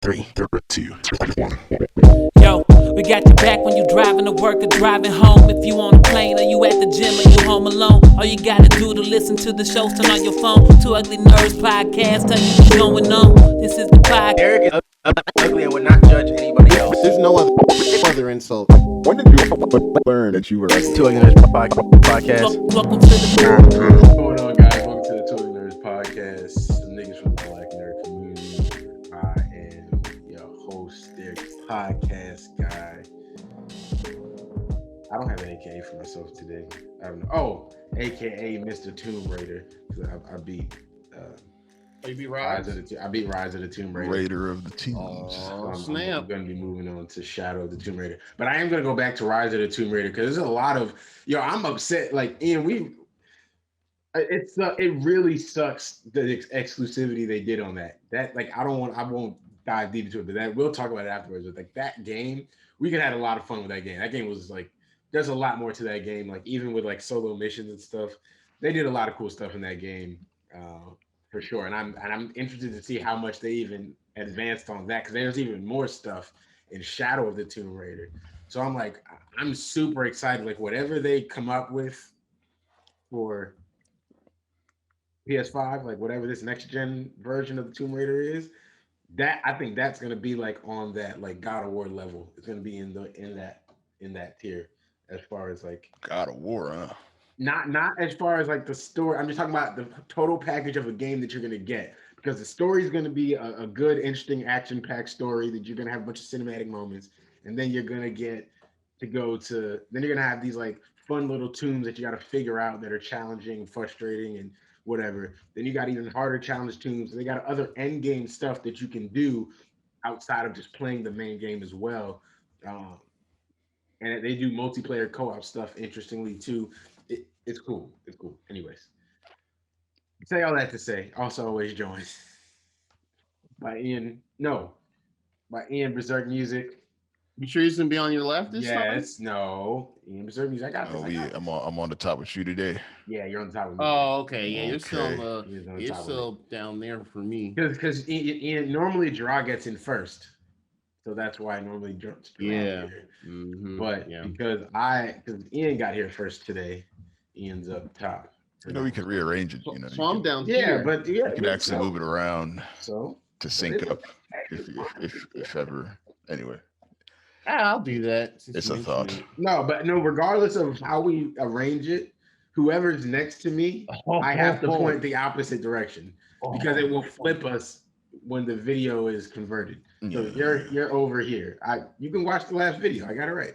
Three, two, one. Yo, we got your back when you driving to work or driving home. If you on a plane or you at the gym or you home alone, all you gotta do to listen to the shows, turn on your phone. Two Ugly Nerds podcast, tell you what's going on. This is the podcast. Eric is ugly and would not judge anybody else. There's no other insult. When did you learn that you were Two Ugly Nerds podcast. Welcome to the What's going on, guys? Welcome to the Two Ugly Nerds podcast. Some niggas from the Black nerd community. I am your host, their podcast guy. I don't have an AKA for myself today. I don't know. Oh, AKA Mr. Tomb Raider. I beat. You beat Rise of the I beat Rise of the Tomb Raider. Raider of the Teams. Oh, I'm snap. going to be moving on to Shadow of the Tomb Raider. But I am going to go back to Rise of the Tomb Raider because there's a lot of, I'm upset. Like, Ian, it really sucks the exclusivity they did on that. That, like, I won't dive deep into it, but we'll talk about it afterwards. But, like, that game, we could have had a lot of fun with that game. That game was, like, there's a lot more to that game. Like, even with, like, solo missions and stuff, they did a lot of cool stuff in that game. For sure, and I'm interested to see how much they even advanced on that because there's even more stuff in Shadow of the Tomb Raider. So I'm super excited. Like whatever they come up with for PS5, like whatever this next gen version of the Tomb Raider is, that I think that's gonna be like on that like God of War level. It's gonna be in that tier as far as like God of War, huh? Not as far as like the story. I'm just talking about the total package of a game that you're gonna get because the story is gonna be a good, interesting, action-packed story that you're gonna have a bunch of cinematic moments, and then you're gonna get to then you're gonna have these like fun little tombs that you got to figure out that are challenging, frustrating, and whatever. Then you got even harder challenge tombs. They got other end game stuff that you can do outside of just playing the main game as well. And they do multiplayer co-op stuff interestingly too. It's cool. It's cool. Anyways, say all that to say, also always joined by Ian Berserk Music. You sure he's gonna be on your left this time? Yes, no, Ian Berserk Music. I got this. I'm on the top with you today. Yeah, you're on the top of me. Oh, okay. Yeah, Okay. you're still down there for me. Because Ian normally Draw gets in first, so that's why I normally draw. Yeah. But because Ian got here first today, Ian's up top. You know, we can rearrange it. So I'm down Yeah, here. but You can actually move it around So to sync up if ever. Anyway, I'll do that. it's a thought. No, regardless of how we arrange it, whoever's next to me, I have to point the opposite direction because it will flip us when the video is converted. So you're over here. You can watch the last video. I got it right.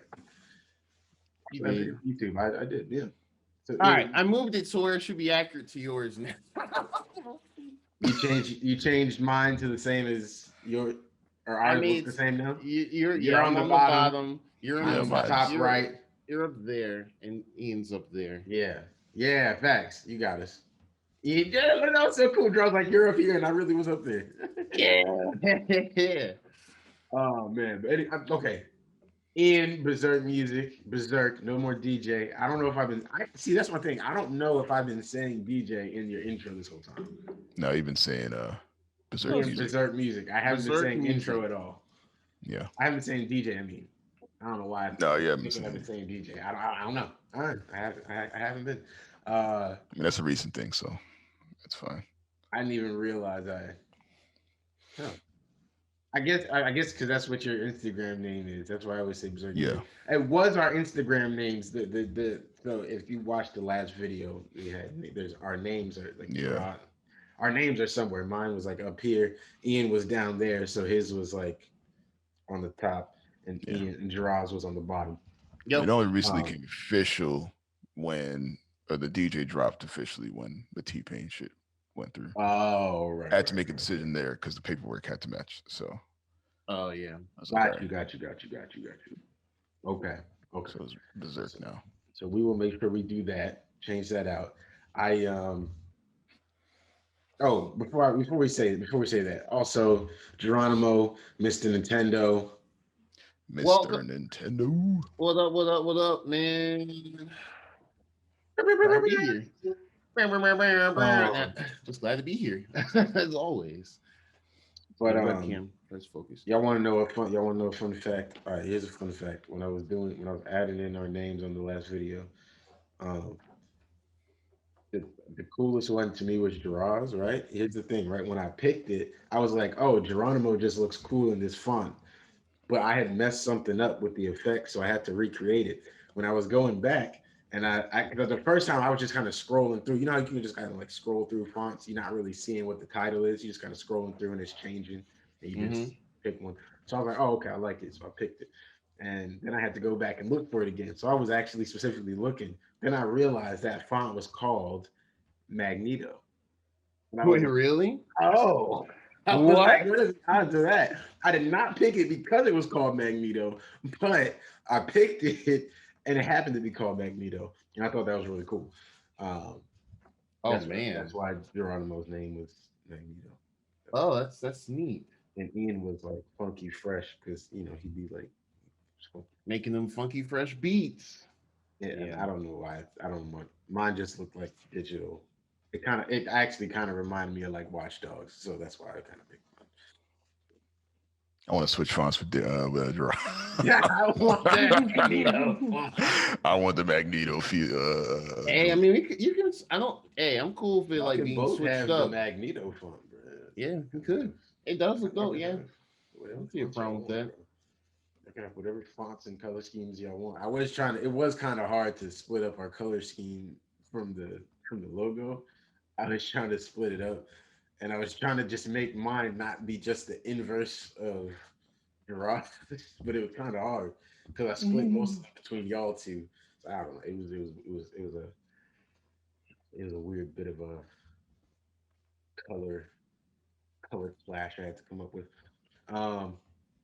YouTube. I did, yeah. So, all right, I moved it so where it should be accurate to yours now. You changed mine to the same as your or ours looks the same now. You're on the bottom. You're on the top right. You're up there, and Ian's up there. Yeah, facts. You got us. Yeah, that was so cool. I was like, you're up here, and I really was up there. Yeah. Oh man, but okay. Ian Berserk Music, Berserk, no more DJ. I don't know if see. That's one thing. I don't know if I've been saying DJ in your intro this whole time. No, you've been saying Berserk Ian music. Berserk Music. I haven't been saying intro at all. Yeah. I haven't been saying DJ. I mean, I don't know why. No, yeah, I've been saying DJ. I don't know. All right, I haven't been. I mean, that's a recent thing, so that's fine. I didn't even realize I guess because that's what your Instagram name is. That's why I always say Berserk. Yeah. It was our Instagram names. So if you watched the last video we had, there's our names are like our names are somewhere. Mine was like up here. Ian was down there, so his was like on the top, and Ian and Gerard's was on the bottom. It only recently came official when the DJ dropped officially when the T-Pain shit went through. Oh, right. I had to make a decision there because the paperwork had to match. So. Oh yeah. Got you. Okay. So it's Berserk now. So we will make sure we do that. Change that out. Before we say that, also Geronimo, Mr. Nintendo. Nintendo. What up, man? Glad to be here. Just glad to be here, as always. But webcam. Let's focus. y'all want to know a fun? Y'all want to know a fun fact? All right, here's a fun fact. When I was adding in our names on the last video, um, the, the coolest one to me was Gerard's, right? Here's the thing, right? When I picked it, I was like, oh, Geronimo just looks cool in this font. But I had messed something up with the effect, so I had to recreate it. When I was going back, and because the first time I was just kind of scrolling through, you know, how you can just kind of like scroll through fonts, you're not really seeing what the title is, you just kind of scrolling through and it's changing, and you Mm-hmm. just pick one. So I was like, oh, okay, I like it, so I picked it, and then I had to go back and look for it again. So I was actually specifically looking. Then I realized that font was called Magneto, and I was Wait, like, really? oh. I was like, what is the odds of that? I did not pick it because it was called Magneto, but I picked it and it happened to be called Magneto. And I thought that was really cool. Um, Oh that's man. why Geronimo's name was Magneto. Oh, that's neat. And Ian was like funky fresh because you know he'd be like, Making them funky fresh beats. yeah. Yeah. I don't know why. I don't know. Mine just looked like digital. It actually kind of reminded me of like Watch Dogs, so that's why I kind of picked mine. I want to switch fonts with Gerard. Yeah, I want that Magneto. I want the Magneto feel. Hey, I mean, you can. I don't. Hey, I'm cool if it Y'all like can being both switched have up. the Magneto font, bro. Yeah, you could. It does look dope. Yeah, I Whatever don't see a fonts y'all problem with want, that. bro. You can have whatever fonts and color schemes y'all want. I was trying to. It was kind of hard to split up our color scheme from the logo. I was trying to split it up, and I was trying to just make mine not be just the inverse of Gerard, but it was kind of hard because I split most of it between y'all two. So I don't know. It was a weird bit of a color color clash I had to come up with. Um,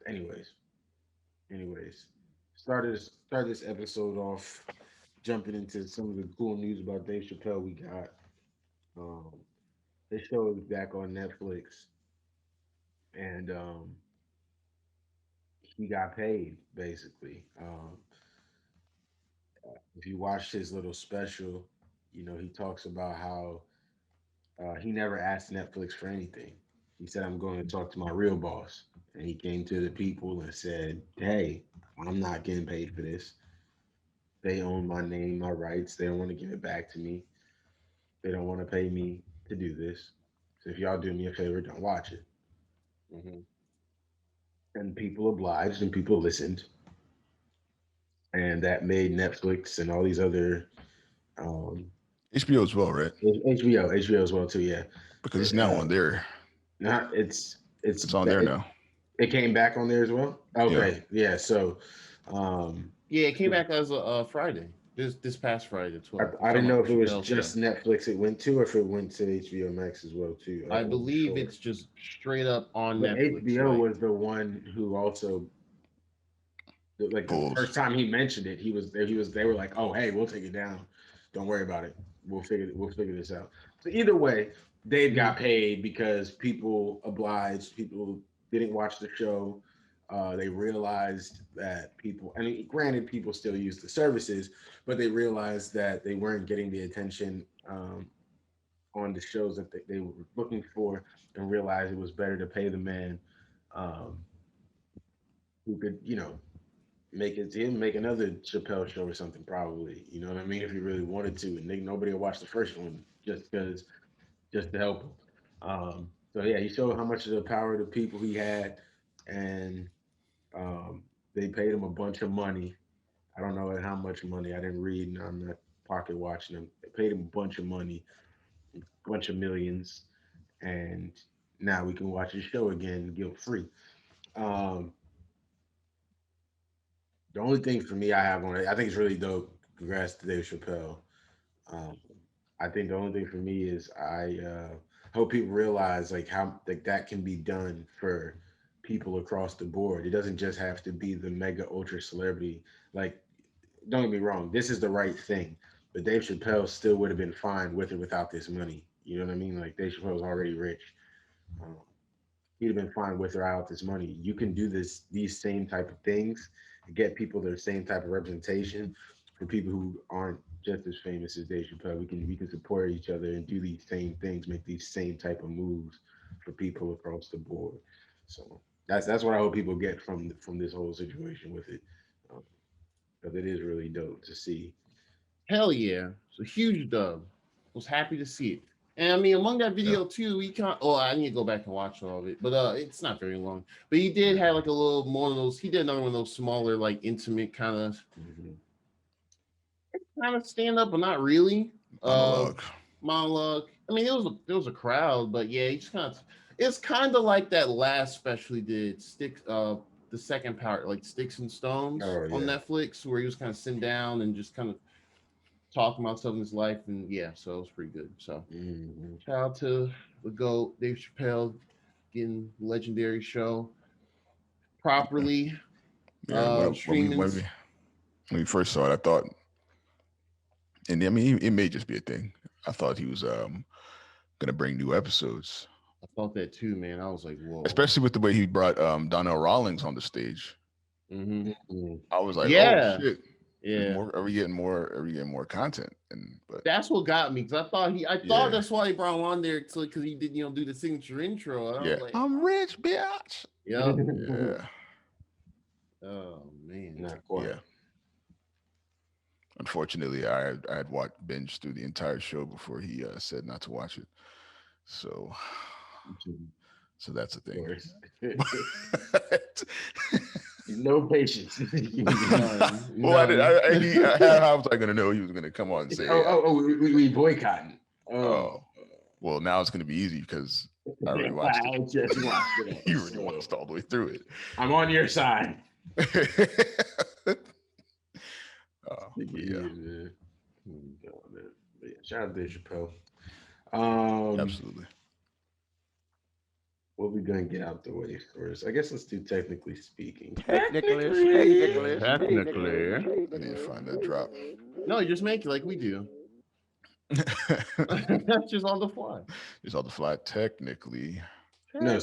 anyways, anyways, start this episode off jumping into some of the cool news about Dave Chappelle we got. Um, this show is back on Netflix, and he got paid basically. If you watched his little special, you know he talks about how he never asked Netflix for anything. He said, "I'm going to talk to my real boss," and he came to the people and said, "Hey, I'm not getting paid for this. They own my name, my rights. They don't want to give it back to me. They don't want to pay me to do this. So if y'all do me a favor, don't watch it." Hmm. And people obliged and people listened. And that made Netflix and all these other um, HBO as well, right? HBO as well too. Yeah, Because it's now on there. not It's on there now. it came back on there as well. Yeah. Okay, yeah. So um, Yeah, it came back as a Friday. This past Friday, the 12th. I didn't know if it was Chappelle's just show. Netflix it went to, or if it went to HBO Max as well too. I wasn't believe sure. it's just straight up on But Netflix. HBO Like, was the one who also like the Bulls. first time he mentioned it, they were like, "Oh, hey, we'll take it down. Don't worry about it. We'll figure this out." So either way, Dave got paid because people obliged. People didn't watch the show. They realized that people, I mean, granted, people still use the services, but they realized that they weren't getting the attention on the shows that they were looking for, and realized it was better to pay the man um, who could, you know, make another Chappelle show or something, probably. You know what I mean? If he really wanted to, and nobody will watch the first one just to help him. So yeah, he showed how much of the power of the people he had, and they paid him a bunch of money. I don't know how much money. I didn't read, and I'm not pocket watching them. They paid him a bunch of money, a bunch of millions, and now we can watch his show again guilt free. Um, the only thing for me I have on it, I think it's really dope. Congrats to Dave Chappelle. Um, I think the only thing for me is I hope people realize like how like that can be done for people across the board. It doesn't just have to be the mega ultra celebrity. Like, don't get me wrong, this is the right thing, but Dave Chappelle still would have been fine with it without this money. You know what I mean? Like Dave Chappelle's already rich. Um, he'd have been fine with or without this money. You can do these same type of things and get people their same type of representation for people who aren't just as famous as Dave Chappelle. We can support each other and do these same things, make these same type of moves for people across the board. So that's what I hope people get from this whole situation with it, because it is really dope to see. Hell yeah. It's a huge dub. Was happy to see it. And I mean, among that Yeah. video too, he can't. Oh, I need to go back and watch all of it, but it's not very long. But he did have like a little more of those. He did another one of those smaller, like intimate kind of stand up, but not really. Monologue. I mean, it was a crowd, but yeah, he just kind of. It's kind of like that last special he did, Sticks. The second part, like Sticks and Stones on Netflix, where he was kind of sitting down and just kind of talking about stuff in his life, and yeah, so it was pretty good. So shout out to the GOAT, Dave Chappelle, getting legendary show properly. Yeah, Streaming. when we first saw it, I thought, and I mean, it may just be a thing. I thought he was gonna bring new episodes. I thought that too, man. I was like, whoa. Especially with the way he brought Donnell Rawlings on the stage. I was like, yeah. oh shit. Yeah. Are we getting more content? But that's what got me, because I thought that's why he brought him on there, because he did do the signature intro. I was like, I'm rich, bitch. Yep. Yeah. Oh man. Not quite. Yeah. Unfortunately, I had binged through the entire show before he said not to watch it. So that's the thing. No patience. Well, how was I going to know he was going to come on and say, we boycotting. Well, now it's going to be easy because I already watched it. I just watched it. You already watched all the way through it. I'm on your side. Yeah. Shout out to Chappelle. Absolutely. What we gonna get out the way first? I guess let's do technically speaking. Technically. I need to find that drop. No, you just make it like we do. That's just on the fly. It's on the fly. Technically. No, I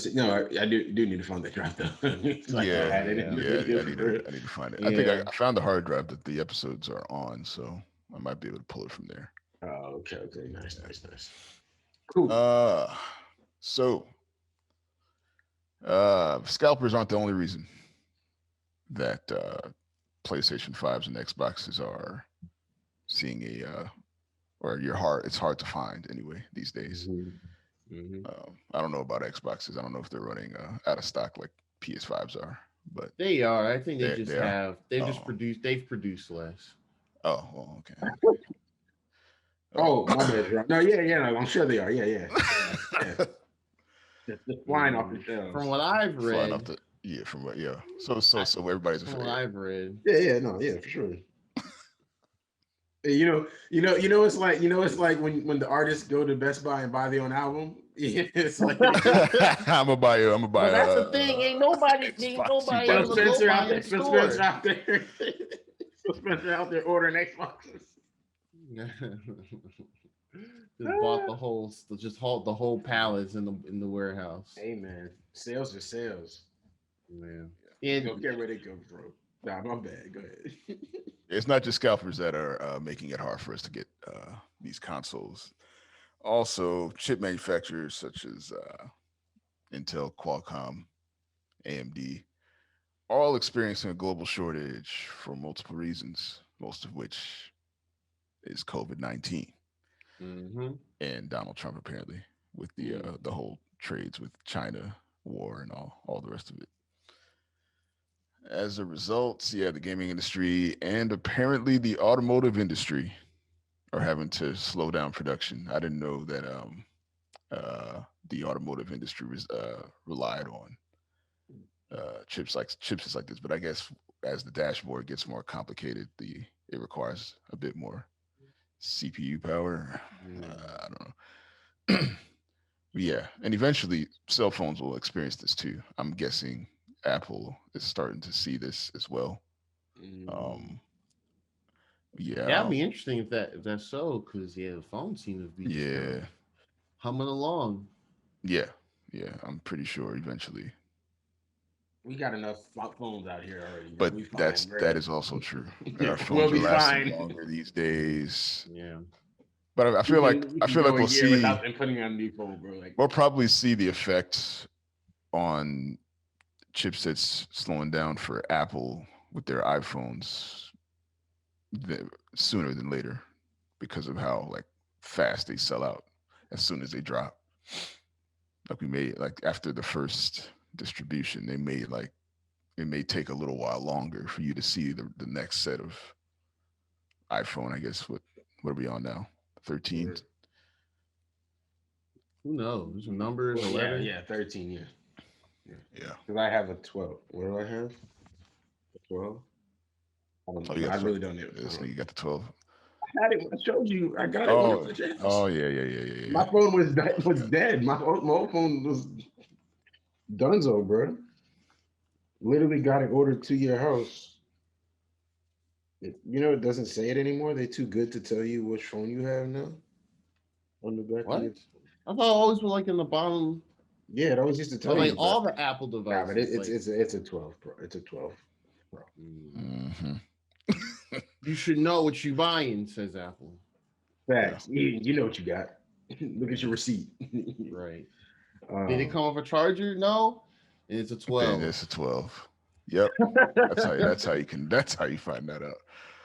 do need to find that drop though. I need to find it. I think I found the hard drive that the episodes are on, so I might be able to pull it from there. Oh, okay, nice. Cool. So scalpers aren't the only reason that PlayStation 5s and Xboxes are seeing it's hard to find anyway these days. I don't know about Xboxes. I don't know if they're running out of stock like PS5s are, but they are. I think they've produced less. Oh, well, okay. Oh, my bad. No, no, I'm sure they are. Yeah. Just flying off the shelves. From what I've read. So everybody's afraid. From what I've read. Yeah, for sure. It's like when the artists go to Best Buy and buy their own album. It's like I'm gonna buy it. That's the thing. Ain't nobody. Phil Spencer out there. Phil Spencer out there ordering Xboxes. Just bought the whole pallets in the warehouse. Hey man, sales are sales. Man, don't care where they come from. Nah, my bad. Go ahead. It's not just scalpers that are making it hard for us to get these consoles. Also, chip manufacturers such as Intel, Qualcomm, AMD, all experiencing a global shortage for multiple reasons, most of which is COVID-19 and Donald Trump, apparently, with the whole trades with China, war, and all the rest of it. As a result, the gaming industry and apparently the automotive industry are having to slow down production. I didn't know that the automotive industry was relied on chips like this, but I guess as the dashboard gets more complicated, it requires a bit more CPU power. I don't know. Yeah, and eventually cell phones will experience this too. I'm guessing Apple is starting to see this as well. That'd be interesting if that's so, because the phones seem to be humming along. Yeah, I'm pretty sure eventually. We got enough phones out here already. But that is also true. Our phones are lasting longer these days. Yeah. But I feel like we'll see without them putting on a new phone, bro. We'll probably see the effect on chipsets slowing down for Apple with their iPhones sooner than later because of how like fast they sell out as soon as they drop. Like we made like after the first distribution, they made like it may take a little while longer for you to see the next set of iPhone. I guess what are we on now? 13. Who knows? Numbers Well, 11. yeah, 13. Yeah. Yeah. Because I have a 12. What do I have? A 12. I don't know. Oh, you got I really don't know. This nigga got the 12. I had it when I showed you. I got it when I put it. Oh yeah. My phone was dead. My old phone was Dunzo, bro. Literally got it ordered to your house. It doesn't say it anymore. They're too good to tell you which phone you have now. On the back. What? I thought it always was like in the bottom. Yeah, it always used to tell like you. all the Apple Nah, devices. but it's a 12 Pro. It's a 12 Pro. Mm-hmm. You should know what you're buying, says Apple. Facts. Yeah. You know what you got. Look at your receipt. Right. Did it come with a charger? No. And it's a 12. It's a 12. Yep. That's how you find that out.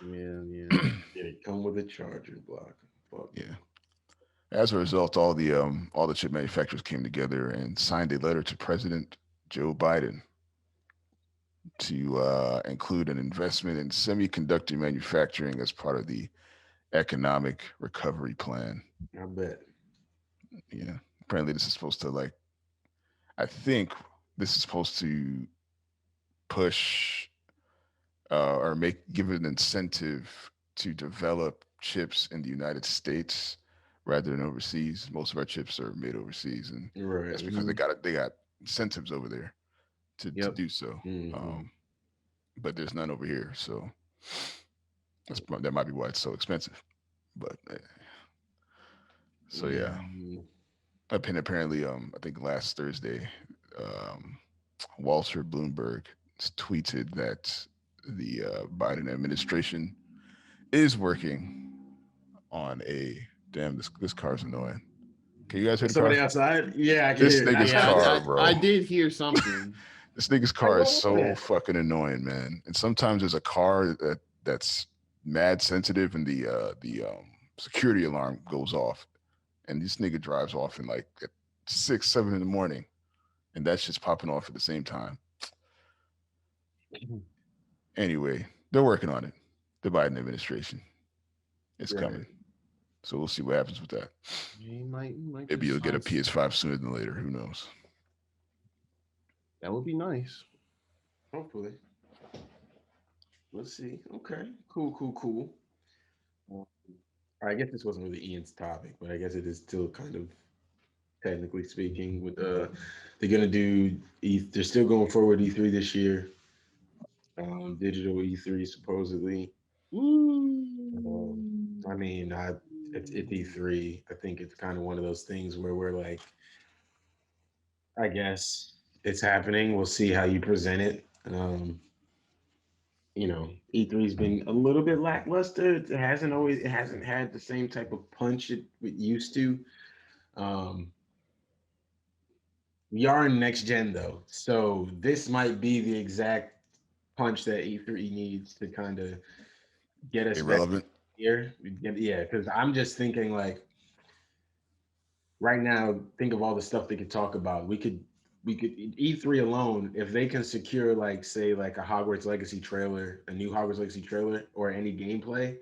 Yeah. Did it come with a charger block? Fuck. Yeah. As a result, all the chip manufacturers came together and signed a letter to President Joe Biden to include an investment in semiconductor manufacturing as part of the economic recovery plan. I bet. Yeah. Apparently, this is supposed to I think this is supposed to push or give it an incentive to develop chips in the United States rather than overseas. Most of our chips are made overseas, and that's because they got incentives over there to do so. Mm-hmm. But there's none over here, so that might be why it's so expensive. But so yeah. Apparently, I think last Thursday, Walter Bloomberg tweeted that the Biden administration is working on a this car's annoying. Can you guys hear somebody the car? outside? Yeah, I can This hear nigga's car, bro. I did hear something. This nigga's car is so fucking annoying, man. And sometimes there's a car that's mad sensitive, and the security alarm goes off, and this nigga drives off in like at 6, 7 in the morning, and that's just popping off at the same time. Anyway, they're working on it. The Biden administration. It's coming. So we'll see what happens with that. Maybe you'll get a PS5 sooner than later. Who knows? That would be nice. Hopefully. Let's see. Okay. Cool. I guess this wasn't really Ian's topic, but I guess it is still kind of technically speaking. With they're gonna do they're still going forward E3 this year. Digital E3 supposedly. I mean, it's E3. I think it's kind of one of those things where we're like, I guess it's happening. We'll see how you present it. E3's been a little bit lackluster. It hasn't had the same type of punch it used to. We are in next gen though, so this might be the exact punch that E3 needs to kind of get us irrelevant here. Yeah, because I'm just thinking like right now, think of all the stuff they could talk about. We could E3 alone, if they can secure like say like a Hogwarts Legacy trailer, a new Hogwarts Legacy trailer, or any gameplay,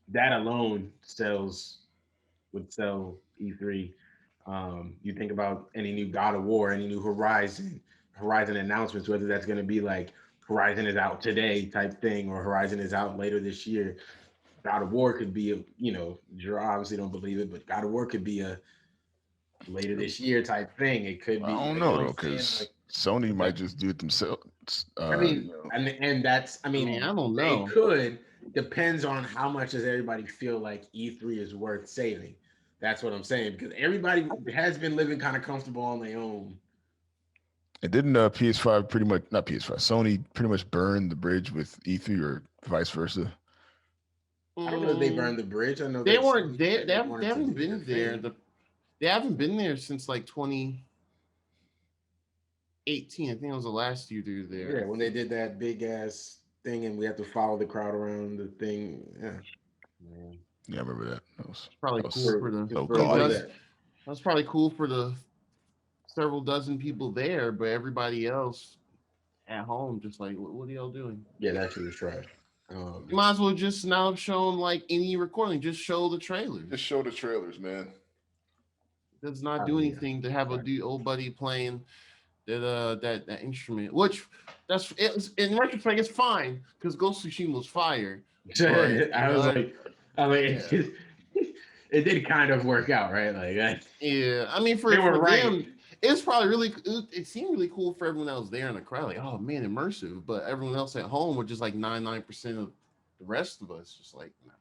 that alone would sell E3. You think about any new God of War, any new Horizon announcements, whether that's going to be like Horizon is out today type thing, or Horizon is out later this year. God of War could be you obviously don't believe it, but God of War could be a later this year type thing. It could be. I don't know though, because Sony might just do it themselves. And that's. I mean, I don't know. They could. Depends on how much does everybody feel like E3 is worth saving. That's what I'm saying, because everybody has been living kind of comfortable on their own. And didn't PS5 pretty much, not PS5, Sony pretty much burn the bridge with E3 or vice versa? I don't know if they burned the bridge. I know they weren't there. They haven't been there. They haven't been there since like 20. 18. I think it was the last year they were there. Yeah, when they did that big ass thing and we had to follow the crowd around the thing. Yeah. Man, Yeah, I remember that. it's probably That cool was for the. so For It gaudy. does. That's probably cool for the several dozen people there, but everybody else at home just like, what are y'all doing? Yeah, that shit was trash. You might as well just now have shown like any recording. Just show the Just trailers. show the trailers, man. Does not do anything to have a old buddy playing that instrument. Which in retrospect it's fine because Ghost of Tsushima was fire. But I was like, Yeah. it did kind of work out, right? Like, yeah, I mean for they were right. them, it's probably really. It seemed really cool for everyone that was there in the crowd. Like, oh man, immersive. But everyone else at home were just like 99% of the rest of us. Just like, nah.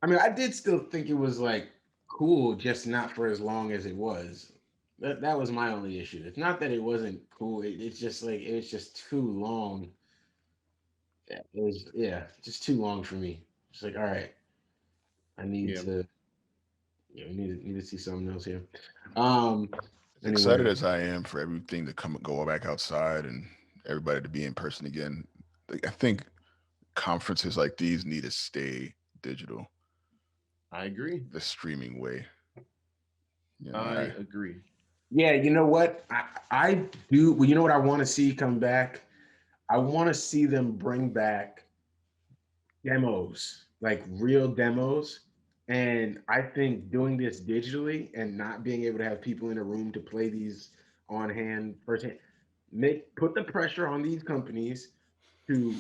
I mean, I did still think it was like cool, just not for as long as it was. That was my only issue. It's not that it wasn't cool. It's just like it was just too long. Yeah, it was just too long for me. It's like, all right, I need to need to see something else here. As excited as I am for everything to go back outside and everybody to be in person again, I think conferences like these need to stay digital. I agree. The streaming way. You know, I agree. Yeah, you know what? I do. Well, you know what I want to see come back? I want to see them bring back demos, like real demos. And I think doing this digitally and not being able to have people in a room to play these on hand firsthand, put the pressure on these companies to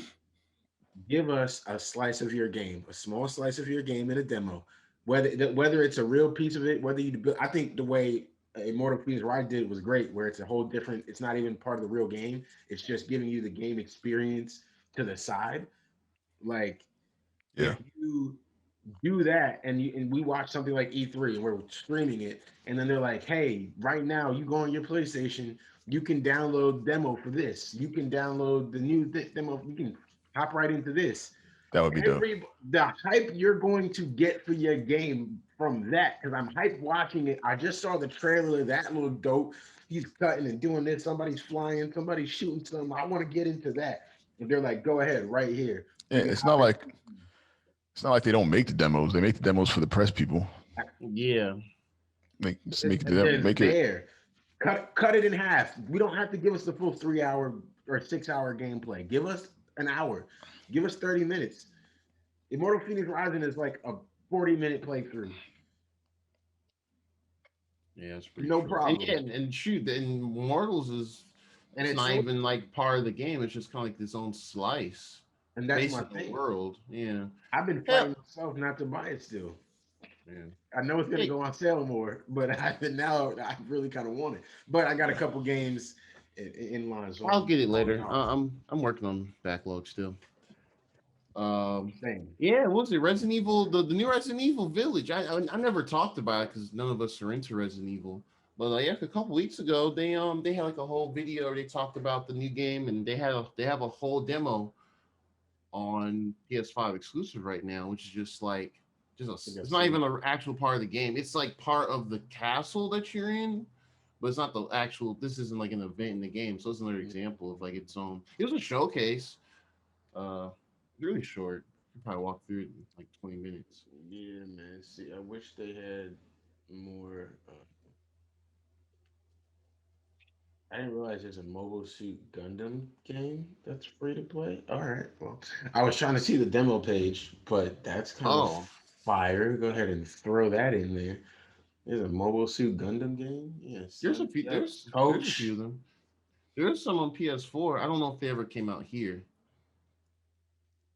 give us a slice of your game, a small slice of your game in a demo. Whether it's a real piece of it, whether you build, I think the way Immortal Phoenix Rise did was great, where it's a whole different. It's not even part of the real game. It's just giving you the game experience to the side. Like, if you do that and we watch something like E3 and we're streaming it, and then they're like, hey, right now you go on your PlayStation, you can download demo for this. You can download the new demo. You can hop right into this. that would be dope. The hype you're going to get for your game from that, because I'm hyped watching it. I just saw the trailer. That looked dope. He's cutting and doing this. Somebody's flying. Somebody's shooting something. I want to get into that. And they're like, go ahead, right here. Yeah, it's not like they don't make the demos. They make the demos for the press people. Yeah. Make it there. Cut it in half. We don't have to give us the full 3-hour or 6-hour gameplay. Give us an hour. Give us 30 minutes. Immortal Phoenix Rising is like a 40-minute playthrough. Yeah, it's pretty no problem. And shoot, the Immortals is it's not even like part of the game. It's just kind of like this own slice. And that's my thing. The world. Yeah. I've been fighting myself not to buy it still. Yeah. I know it's gonna go on sale more, but I really kind of want it. But I got a couple games in line. So I'll get it later. I'm working on backlog still. Same. Yeah, what's it? Resident Evil, the new Resident Evil Village. I never talked about it because none of us are into Resident Evil. But like a couple weeks ago, they had like a whole video where they talked about the new game, and they have a whole demo on PS5 exclusive right now, which is just like it's not even an actual part of the game. It's like part of the castle that you're in, but it's not the actual. This isn't like an event in the game, so it's another example of like its own. It was a showcase. Really short. You probably walk through it in like 20 minutes. Yeah, man. See, I wish they had more. I didn't realize there's a Mobile Suit Gundam game that's free to play. All right. Well, I was trying to see the demo page, but that's kind of fire. Go ahead and throw that in there. There's a Mobile Suit Gundam game. Yes. There's a few of them. There's some on PS4. I don't know if they ever came out here.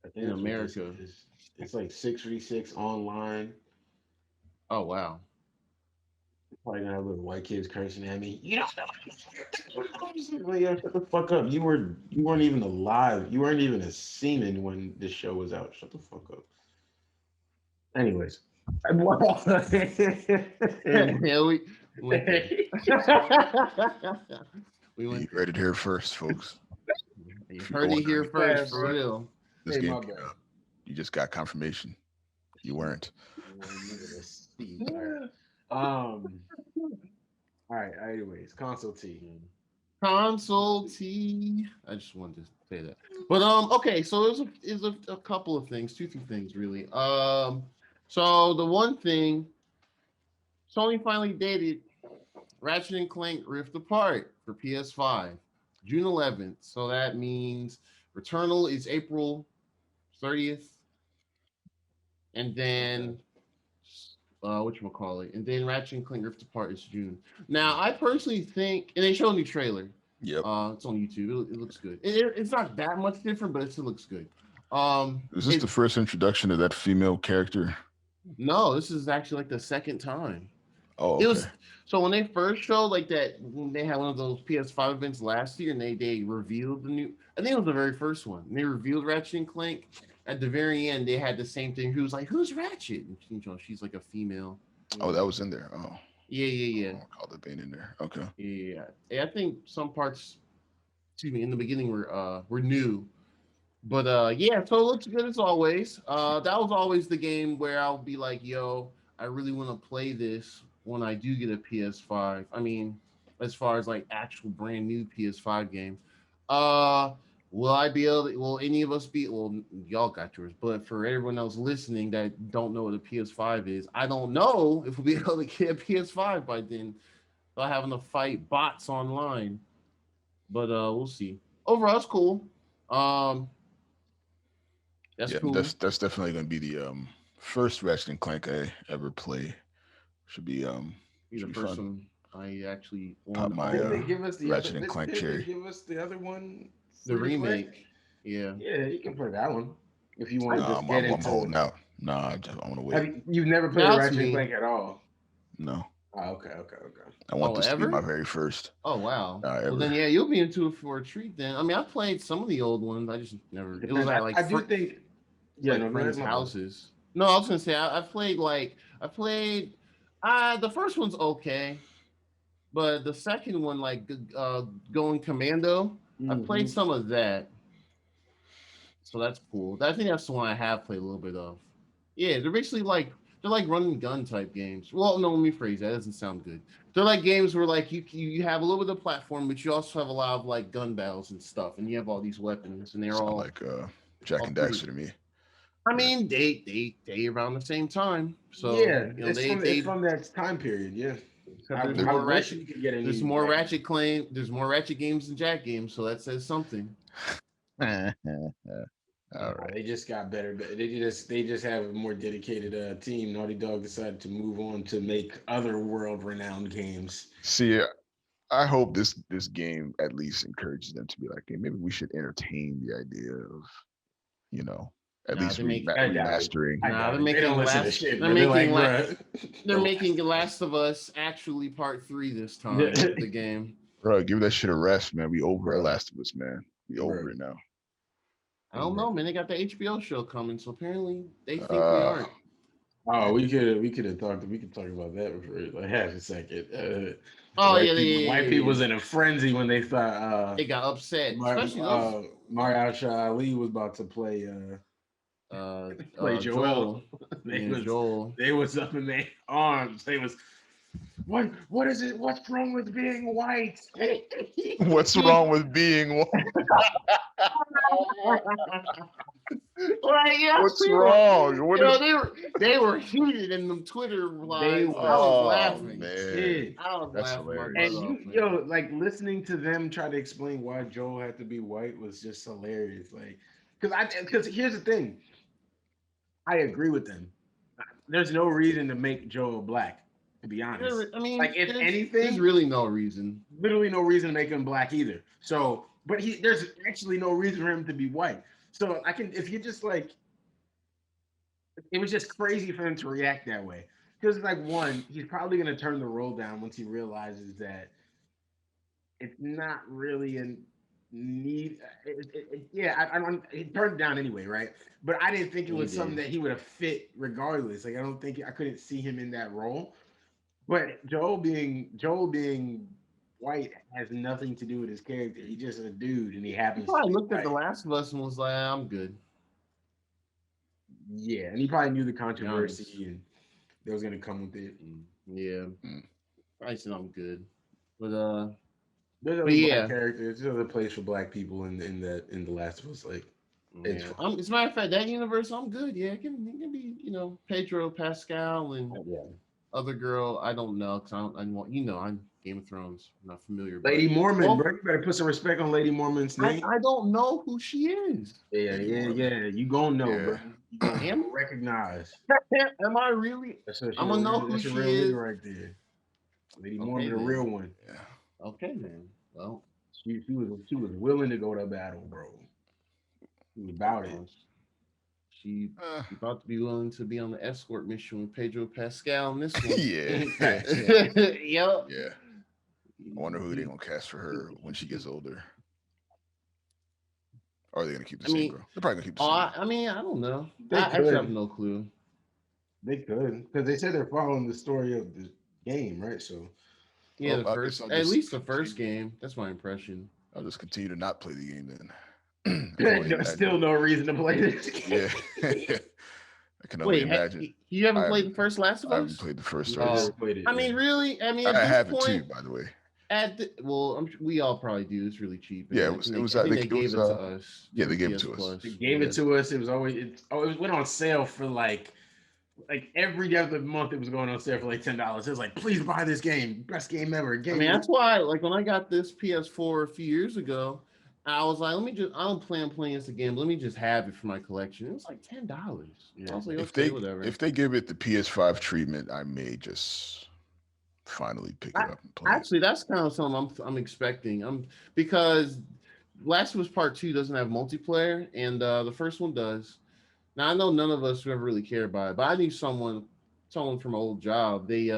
I think in America. It's like 6v6 online. Oh wow. Probably gonna have little white kids cursing at me. You don't know. Yeah, shut the fuck up. You weren't even alive. You weren't even a seaman when this show was out. Shut the fuck up. Anyways. Yeah, we heard it here first, folks. You heard it here first, for real. This game, you just got confirmation. You weren't. All right. Anyways, console T. Console T. I just wanted to say that. But okay, so there's a couple of things, two, three things really. So the one thing, Sony finally dated Ratchet and Clank Rift Apart for PS5, June 11th. So that means Returnal is April 30th, and then whatchamacallit, and then Ratchet and Clank Rift Apart is June. Now, I personally think, and they showed a new trailer. Yep. It's on YouTube. It looks good. It's not that much different, but it still looks good. Is this the first introduction of that female character? No, this is actually like the second time. Oh, okay. It was so when they first showed like that, when they had one of those PS5 events last year, and they revealed the new. I think it was the very first one. And they revealed Ratchet and Clank. At the very end, they had the same thing. He was like, "Who's Ratchet?" And she's like a female. Oh, that was in there. Oh, yeah. I called it being in there. Okay. Yeah, I think some parts, excuse me, in the beginning were new, but yeah. So it looks good as always. That was always the game where I'll be like, "Yo, I really want to play this when I do get a PS5." I mean, as far as like actual brand new PS5 games. Uh, will I be able to, will any of us be, well, y'all got yours, but for everyone else listening that don't know what a PS5 is, I don't know if we'll be able to get a PS5 by then without having to fight bots online. But we'll see. Overall, it's cool. Um, that's Yeah, cool. that's definitely gonna be the first Ratchet and Clank I ever play. Should be Be the should be first fun. one I actually Pop want. my Did they give us the Ratchet other? and Clank Did they cherry. give us the other one? The free to play? remake. Yeah. Yeah, you can play that one if you want to Nah, just get I'm into. holding out. Nah, I want to wait. You've never played Now it's Ratchet and me. Clank at all? No, Oh, okay. I want Oh, this to be my ever? very first. Oh wow. Well Ever. then, yeah, you'll be into it for a treat then. I mean, I played some of the old ones. I just never. It was at like I do think. Yeah, like no, friends' my bad. houses. No, I was gonna say I played like I played. The first one's okay, but the second one, like going commando, I played Mhm. some of that. So that's cool. I think that's the one I have played a little bit of. Yeah, they're basically like they're like run and gun type games. Well, no, let me phrase that. Doesn't sound good. They're like games where like you have a little bit of platform, but you also have a lot of like gun battles and stuff, and you have all these weapons, and they're Sound all like Jack and pretty. Daxter to me. I mean, they around the same time, so Yeah, you know it's from that time period. Yeah, except I, there's I more wish ratchet. you could get any. There's more ratchet claim. There's more ratchet games than Jack games, so that says something. All right. They just got better. They just have a more dedicated team. Naughty Dog decided to move on to make other world renowned games. See, I hope this game at least encourages them to be like, hey, maybe we should entertain the idea of, you know, at Nah, least they make- I doubt it. remastering. Nah, they're They making don't listen to last. shit. They're They're like, making bruh. They're making The Last of Us actually part 3 this time. The game. Bro, give that shit a rest, man. We over Bro. Last of Us, man. We over Bro. it now. I don't know, man. They got the HBO show coming, so apparently they think we Uh, aren't. Oh, we could have talked. We could talk about that for like half a second. Oh white yeah, people, yeah, white yeah, people yeah. was in a frenzy when they thought They got upset, especially those. Mario Ali was about to play Joel. Joel. They was up in their arms. They was what is it? What's wrong with being white? What's wrong with being one? Like, yeah, What's they wrong? Were, What you is- know, they were heated in them Twitter lives. I was Oh, laughing. man. I was That's laughing. hilarious. My And butt off, man. yo, like listening to them try to explain why Joel had to be white was just hilarious. Like, because here's the thing, I agree with them. There's no reason to make Joel black, to be honest. I mean, Like, if anything, there's really no reason. literally no reason to make him black either. So, but there's actually no reason for him to be white. So if you just like, it was just crazy for him to react that way. Because like one, he's probably gonna turn the roll down once he realizes that it's not really a need. I don't. He turned it down anyway, right? But I didn't think it was something that he would have fit regardless. Like I couldn't see him in that role. But Joel being white has nothing to do with his character. He's just a dude, and he He happens. probably to be looked at The white. Last of Us and was like, I'm good. Yeah, and he probably knew the controversy and that was gonna come with it. Yeah. Mm. I said I'm good. But There's But other yeah. black characters. There's other place for black people in the Last of Us. Like, it's Yeah. As a matter of fact, that universe, I'm good. Yeah, it can be, Pedro Pascal and yeah. other girl. I don't know because I want, I'm Game of Thrones. I'm not familiar. Lady But Mormon, well, bro. You better put some respect on Lady Mormon's name. I don't know who she is. Yeah. You gonna know, Yeah. bro. You gonna recognize. Am I really? I'm gonna know who That's a she real is. nigga right there. Lady Okay, Mormon, a then. real one. Yeah. Okay, man. Well, She was willing to go to battle, bro. She was about it. She about to be willing to be on the escort mission with Pedro Pascal in this one. Yeah. Yep. Yeah. I wonder who they're gonna cast for her when she gets older. Or are they gonna keep the same girl? They're probably gonna keep the same. I don't know. They I actually could. have no clue. They could, because they said they're following the story of the game, right? So yeah, Well, the first, at least the first game. That's my impression. I'll just continue to not play the game then. there's still no reason to play this game. Yeah. I can only imagine. You haven't played the first Last of Us? I haven't played the first. I mean, really? I mean, I at this have it point, too, by the way. We all probably do. It's really cheap. Yeah, they gave it to us. Yeah, they gave it to us. They gave it to us. It was always it went on sale for like every other month. It was going on sale for like $10. It was like, please buy this game, best game ever. I mean, that's why, like, when I got this PS4 a few years ago, I was like, I don't plan on playing this again, but let me just have it for my collection. It was like $10. Yeah. I was like, okay, whatever. If they give it the PS5 treatment, I may just finally pick it up and play. Actually, that's kind of something I'm expecting. Because Last of Us Part 2 doesn't have multiplayer, and the first one does. Now I know none of us ever really care about it, but I knew someone from an old job. They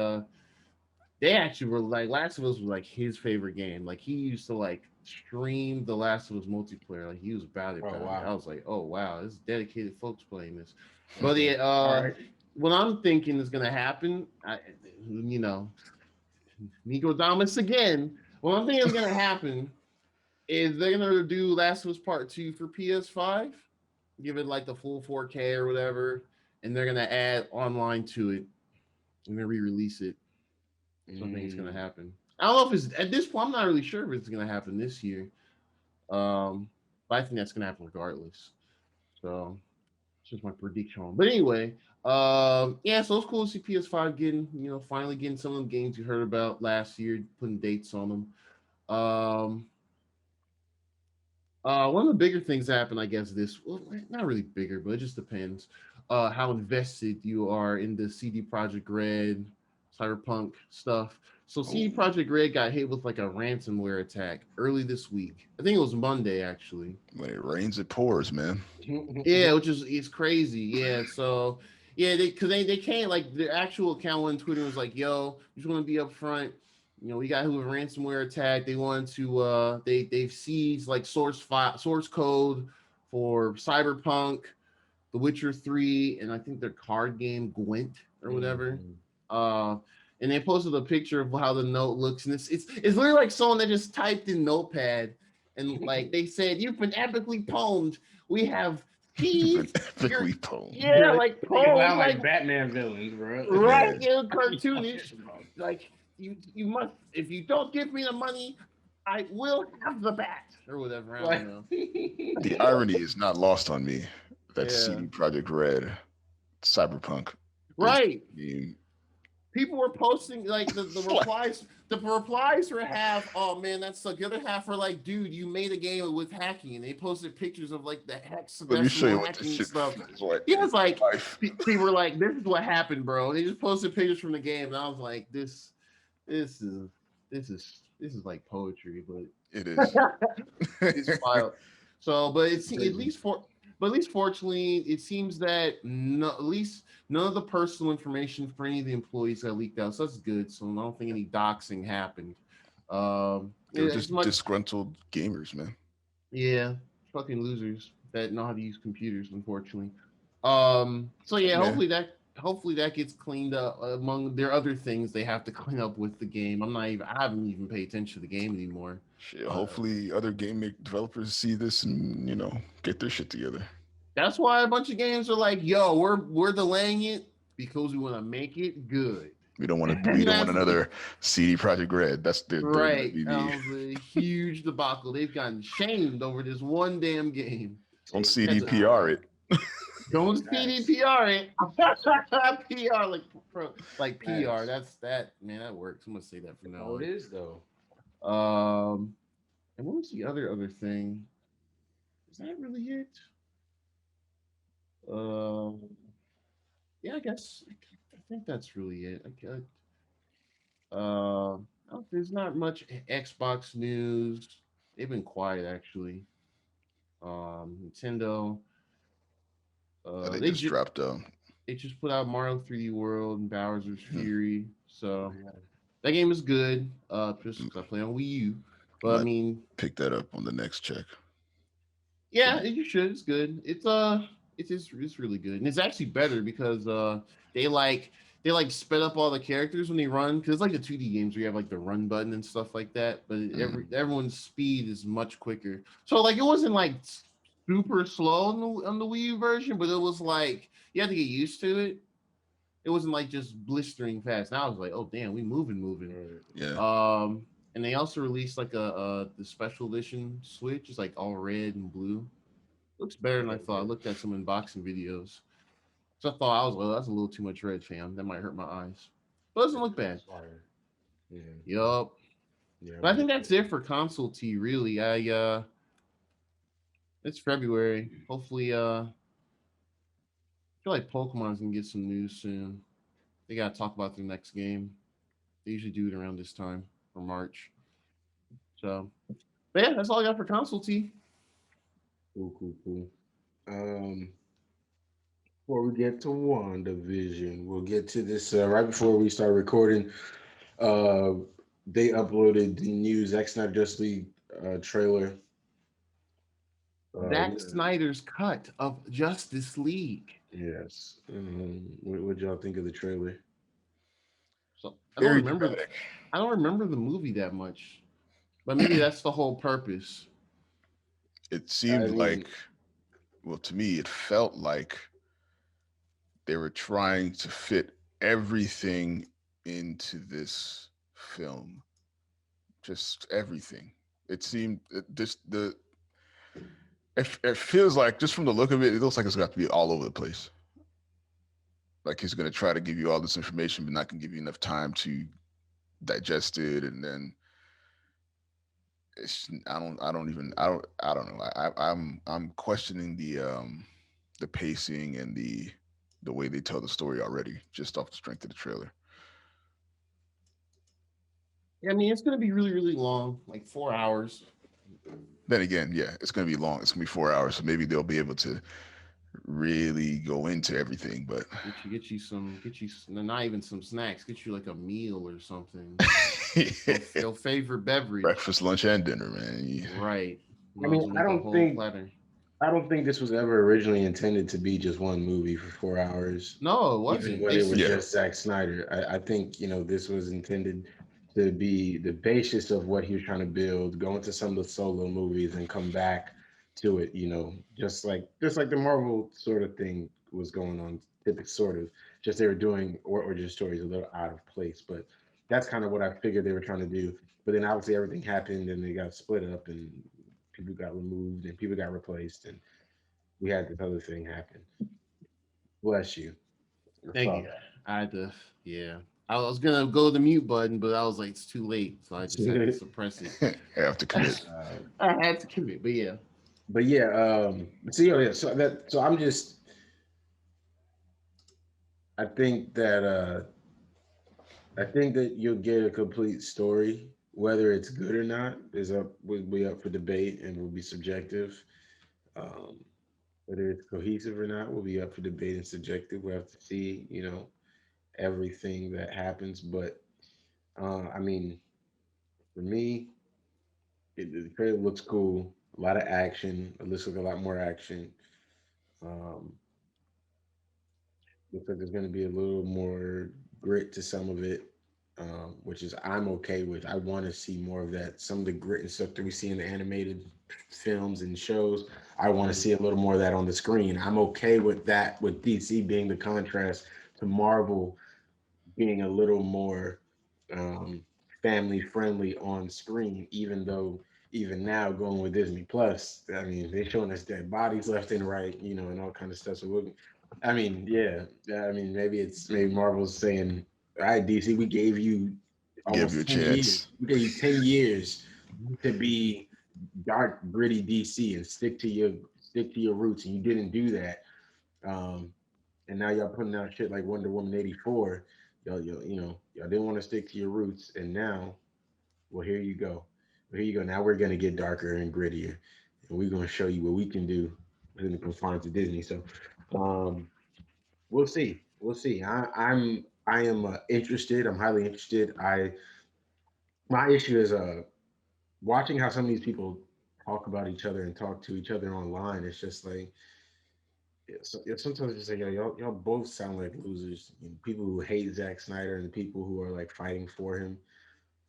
actually were like, Last of Us was like his favorite game. Like, he used to like stream the Last of Us multiplayer. Like, he was about it. Wow. I was like, oh wow, this is dedicated folks playing this. But what I'm thinking is gonna happen, Nicodamus again. What I'm thinking is gonna happen is they're gonna do Last of Us Part 2 for PS5, give it like the full 4K or whatever, and they're gonna add online to it and then re-release it. So I think it's gonna happen. I don't know if it's at this point. I'm not really sure if it's gonna happen this year. But I think that's gonna happen regardless. So it's just my prediction. But anyway, so it's cool to see PS5 finally getting some of the games you heard about last year, putting dates on them. One of the bigger things that happened, I guess, not really bigger, but it just depends how invested you are in the CD Projekt Red Cyberpunk stuff. So CD Projekt Red got hit with like a ransomware attack early this week. I think it was Monday, actually. When it rains, it pours, man. Yeah, it's crazy. Yeah, so yeah, because they can't, like, their actual account on Twitter was like, "Yo, just want to be upfront. We got who a ransomware attack. They wanted to they've seized like source code for Cyberpunk, The Witcher 3, and I think their card game Gwent or whatever." And they posted a picture of how the note looks, and it's literally like someone that just typed in Notepad, and like they said, "You've been epically pwned. We have keys." Epically pwned. Yeah, like pwned, like Batman villains, bro. Right? Yeah, cartoonish. Like, you must, if you don't give me the money, I will have the bat or whatever. I don't know. The irony is not lost on me that CD Projekt Red Cyberpunk. Right. People were posting like the replies. The replies were half, "Oh man, that sucked." The other half were like, "Dude, you made a game with hacking," and they posted pictures of like the hacks. Let me show you what hacking this stuff. like. Yeah, it's like people were like, "This is what happened, bro." They just posted pictures from the game, and I was like, "This is like poetry," but it is. It's wild. So, but it's at least fortunately, it seems that at least none of the personal information for any of the employees got leaked out. So that's good. So I don't think any doxing happened. They're just disgruntled gamers, man. Yeah, fucking losers that know how to use computers, unfortunately. So yeah, hopefully that gets cleaned up. Among their other things they have to clean up with the game. I haven't even paid attention to the game anymore. Shit, hopefully other game developers see this and get their shit together. That's why a bunch of games are like, "Yo, we're delaying it because we want to make it good." We don't want another CD Projekt Red. They're right. gonna That was a huge debacle. They've gotten shamed over this one damn game. don't CDPR it. Don't CDPR it. PR like PR. That's that man. That works. I'm gonna say that from now Oh, on. it is though. And what was the other thing? Is that really it? Yeah, I guess I think that's really it. There's not much Xbox news. They've been quiet actually. Nintendo. They They just dropped. they just put out Mario 3D World and Bowser's Fury. So Yeah. that game is good. Just 'cause I play on Wii U. But I mean, pick that up on the next check. yeah, you should. It's good. It's really good, and it's actually better because they like sped up all the characters when they run because it's like the 2D games where you have like the run button and stuff like that. But everyone's speed is much quicker. So like it wasn't like super slow on the Wii U version, but it was like you had to get used to it. It wasn't like just blistering fast. Now I was like, oh damn, we moving. Yeah. And they also released like the special edition Switch. It's like all red and blue. Looks better than I thought. I looked at some unboxing videos. So I thought that's a little too much red, fam. That might hurt my eyes. But it doesn't look bad. Yeah. Yup. Yeah. But I think that's it for console T, really. It's February. Hopefully I feel like Pokemon's gonna get some news soon. They gotta talk about their next game. They usually do it around this time or March. So but yeah, that's all I got for console T. Cool. Before we get to WandaVision, we'll get to this right before we start recording. They uploaded the new Zack Snyder Justice League trailer. Zack Snyder's cut of Justice League. Yes. What y'all think of the trailer? So I don't remember the movie that much, but maybe that's the whole purpose. It seemed to me, it felt like they were trying to fit everything into this film. Just everything. It seemed it feels like, just from the look of it, it looks like it's got to be all over the place. Like he's going to try to give you all this information, but not going to give you enough time to digest it, and then I don't know. I'm questioning the pacing and the way they tell the story already, just off the strength of the trailer. Yeah, I mean, it's going to be really, really long, like 4 hours. Then again, yeah, it's going to be long. It's going to be 4 hours, so maybe they'll be able to really go into everything. But get you some, not even some snacks. Get you like a meal or something. Your favorite beverage. Breakfast, lunch, and dinner, man. Right. I mean, I don't think this was ever originally intended to be just one movie for 4 hours. No, it wasn't. Even when it was just Zack Snyder. I think, this was intended to be the basis of what he was trying to build, go into some of the solo movies and come back to it, just like the Marvel sort of thing was going on, sort of. Just they were doing origin stories a little out of place, but that's kind of what I figured they were trying to do. But then obviously everything happened and they got split up and people got removed and people got replaced and we had this other thing happen. Bless you. Thank you. I had to, I was gonna go to the mute button, but I was like, it's too late, so I just had to suppress it. I have to commit. I had to commit, but yeah. So I'm just. I think that you'll get a complete story. Whether it's good or not will be up for debate and will be subjective. Whether it's cohesive or not will be up for debate and subjective. We'll have to see, everything that happens. But I mean, for me, the trailer looks cool. A lot of action. It looks like a lot more action. Looks like there's going to be a little more grit to some of it, which is I'm okay with. I want to see more of that. Some of the grit and stuff that we see in the animated films and shows, I want to see a little more of that on the screen. I'm okay with that, with DC being the contrast to Marvel being a little more family friendly on screen, even though even now going with Disney Plus, I mean, they're showing us dead bodies left and right, and all kind of stuff. So, I mean, yeah, I mean, maybe Marvel's saying, all right, DC, we gave you Give you a almost 10 years. chance. We gave you 10 years to be dark, gritty DC and stick to your roots, and you didn't do that. Um, and now y'all putting out shit like Wonder Woman 84. Y'all didn't want to stick to your roots, and now, well, here you go. Here you go. Now we're gonna get darker and grittier, and we're gonna show you what we can do within the confines of Disney. So, um, we'll see. We'll see. I am interested. I'm highly interested. My issue is watching how some of these people talk about each other and talk to each other online. It's just like sometimes it's like y'all both sound like losers. People who hate Zack Snyder and the people who are like fighting for him.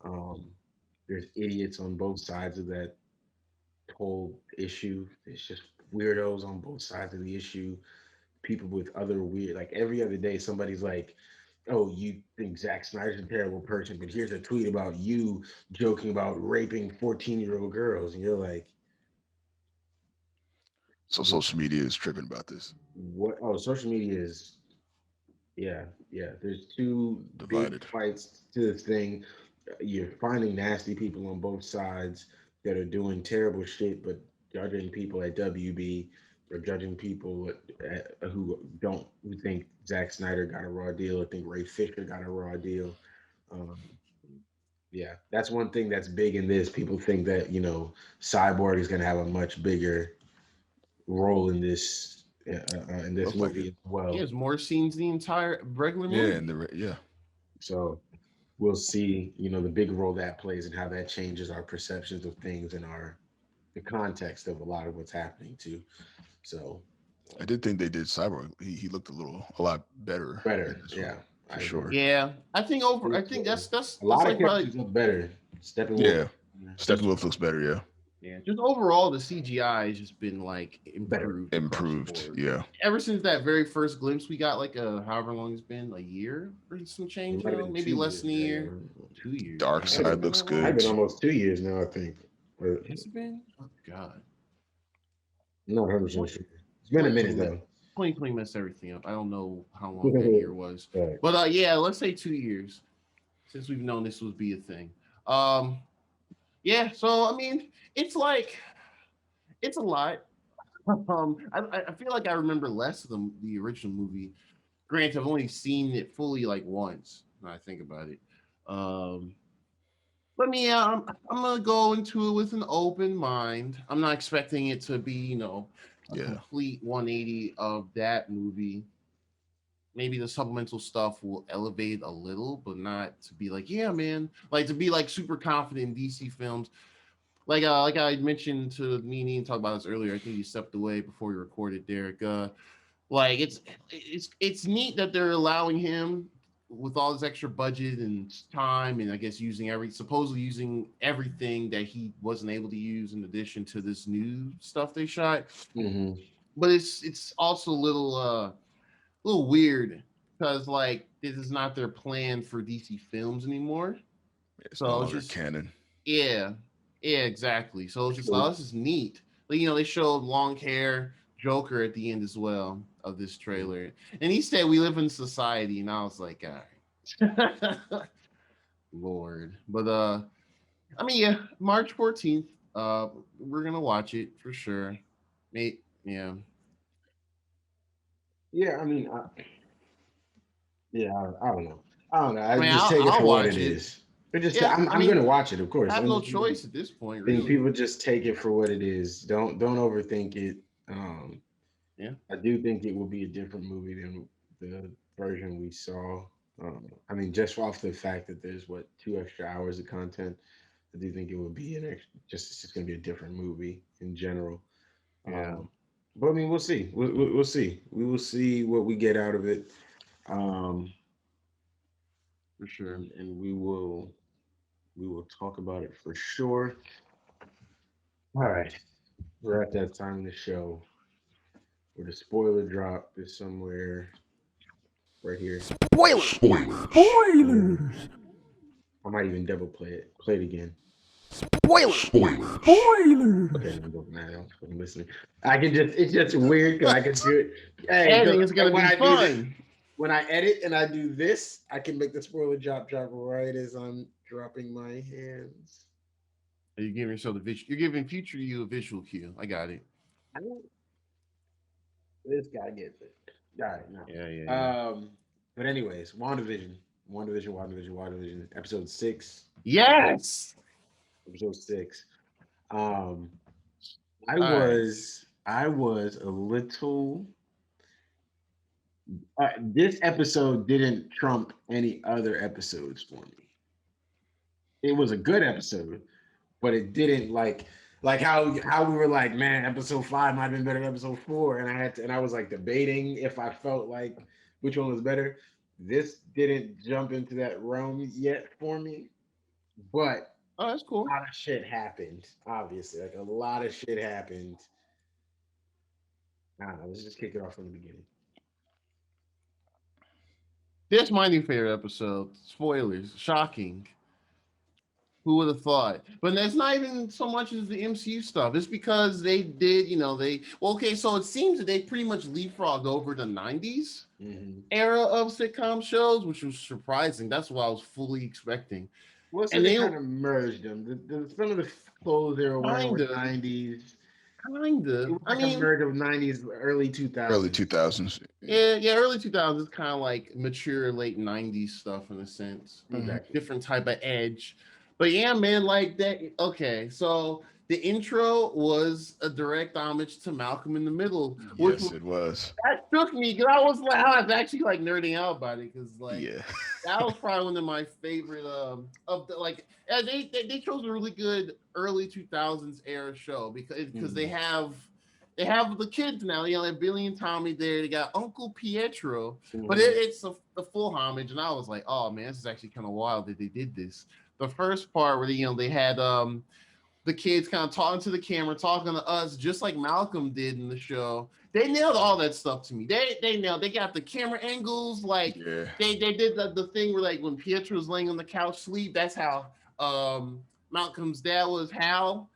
Um, there's idiots on both sides of that whole issue. It's just weirdos on both sides of the issue. People with other weird, like every other day, somebody's like, "Oh, you think Zack Snyder's a terrible person?" But here's a tweet about you joking about raping 14-year-old girls, and you're like, So social media is tripping about this. "What? Oh, social media is yeah, yeah. There's two big Divided. fights to this thing. You're finding nasty people on both sides that are doing terrible shit, but judging people at WB or judging people who think Zack Snyder got a raw deal or think Ray Fisher got a raw deal. Um, yeah, that's one thing that's big in this. People think that Cyborg is going to have a much bigger role in this Look like movie it. as well. He has more scenes than the entire regular Yeah, movie. and yeah. So we'll see, the big role that plays and how that changes our perceptions of things and the context of a lot of what's happening too. So I did think they did Cyborg. He looked a lot better in better, this one yeah, for I sure. agree. Yeah, I think that's A lot of like probably characters look better. Steppenwolf, Yeah, just Steppenwolf looks better. Yeah, yeah. Just overall, the CGI has just been like better. improved across the improved. board. Yeah, Ever since that very first glimpse we got, like however long it's been, a year or some change It might have now, been maybe 2 years less than a year, now. 2 years. Dark Damn, it's Side been looks that Might have long. good. been almost 2 years now, I think. Has it been? Oh God, I'm not 100% sure. It's been a 2020 minute messed, though. 2020 messed everything up. I don't know how long that year was, Right. but yeah, let's say 2 years since we've known this would be a thing. Um, yeah. So I mean, it's like it's a lot. I feel like I remember less of the original movie. Granted, I've only seen it fully like once. When I think about it. Um, but yeah, I'm gonna go into it with an open mind. I'm not expecting it to be, a Yeah, complete 180 of that movie. Maybe the supplemental stuff will elevate a little, but not to be like, yeah, man, like to be like super confident in DC films. Like I mentioned to me and talked about this earlier. I think you stepped away before we recorded, Derek. Like it's neat that they're allowing him with all this extra budget and time, and I guess supposedly using everything that he wasn't able to use in addition to this new stuff they shot. Mm-hmm. But it's also a little weird because like this is not their plan for DC films anymore. it's no So it's longer just canon. yeah, yeah, exactly. So it's just like, oh, this is neat. Like, they showed long hair Joker at the end as well of this trailer, and he said we live in society, and I was like, all right, Lord. But I mean, yeah, March 14th. We're gonna watch it for sure. Mate, yeah, Yeah, I mean, I don't know. I don't know. I I mean, just I'll, take it I'll for what watch it it. is. But just, Yeah, I I'm mean, gonna watch it, of course. I have I'm no just gonna, choice at this point, think really. people just take it for what it is. Don't overthink it. Um, Yeah, I do think it will be a different movie than the version we saw. I mean, just off the fact that there's 2 extra hours of content, I do think it would be an extra. Just it's just gonna be a different movie in general. yeah, But I mean, we'll see. We'll see. We will see what we get out of it. Um, for sure. and we will talk about it for sure. All right, we're at that time in the show where the spoiler drop is somewhere right here. Spoilers. I might even double play it. Play it again. Spoilers. Okay, no, don't matter. I'm fucking listening. I can just, it's just weird because I can do it. Hey, Editing is gonna when be I do this, fun. when I edit and I do this, I can make the spoiler drop right as I'm dropping my hands. You're giving yourself the visual. You're giving future you a visual cue. I got it. This guy gets it. All right, now. Yeah. But anyways, WandaVision, episode 6. Yes. Episode 6. I right. was a little. This episode didn't trump any other episodes for me. It was a good episode, but it didn't like how we were like, man, episode 5 might have been better than episode 4, and I was like debating if I felt like which one was better. This didn't jump into that realm yet for me, but Oh, that's cool. a lot of shit happened. Obviously, like a lot of shit happened. I don't know. Let's just kick it off from the beginning. This my new favorite episode. Spoilers. Shocking. Who would have thought? But that's not even so much as the MCU stuff. It's because they did, okay, so it seems that they pretty much leapfrogged over the 90s era of sitcom shows, which was surprising. That's what I was fully expecting. Well, so they kind of merged them. Some of the clothes they were wearing were 90s. Kind of. I mean, a merge of 90s, early 2000s. Early 2000s. Yeah, early 2000s is kind of like mature late 90s stuff in a sense. Exactly. Different type of edge. But yeah, man, like that. Okay, so the intro was a direct homage to Malcolm in the Middle. Yes, it was. That took me because I was actually like nerding out about it because that was probably one of my favorite they chose a really good early 2000s era show because they have the kids now. They have Billy and Tommy there. They got Uncle Pietro, but it's a full homage, and I was like, oh man, this is actually kind of wild that they did this. The first part where they had the kids kind of talking to the camera, talking to us, just like Malcolm did in the show. They nailed all that stuff to me. They nailed. They got the camera angles. Like they did the thing where like when Pietro was laying on the couch sleep. That's how Malcolm's dad was Hal.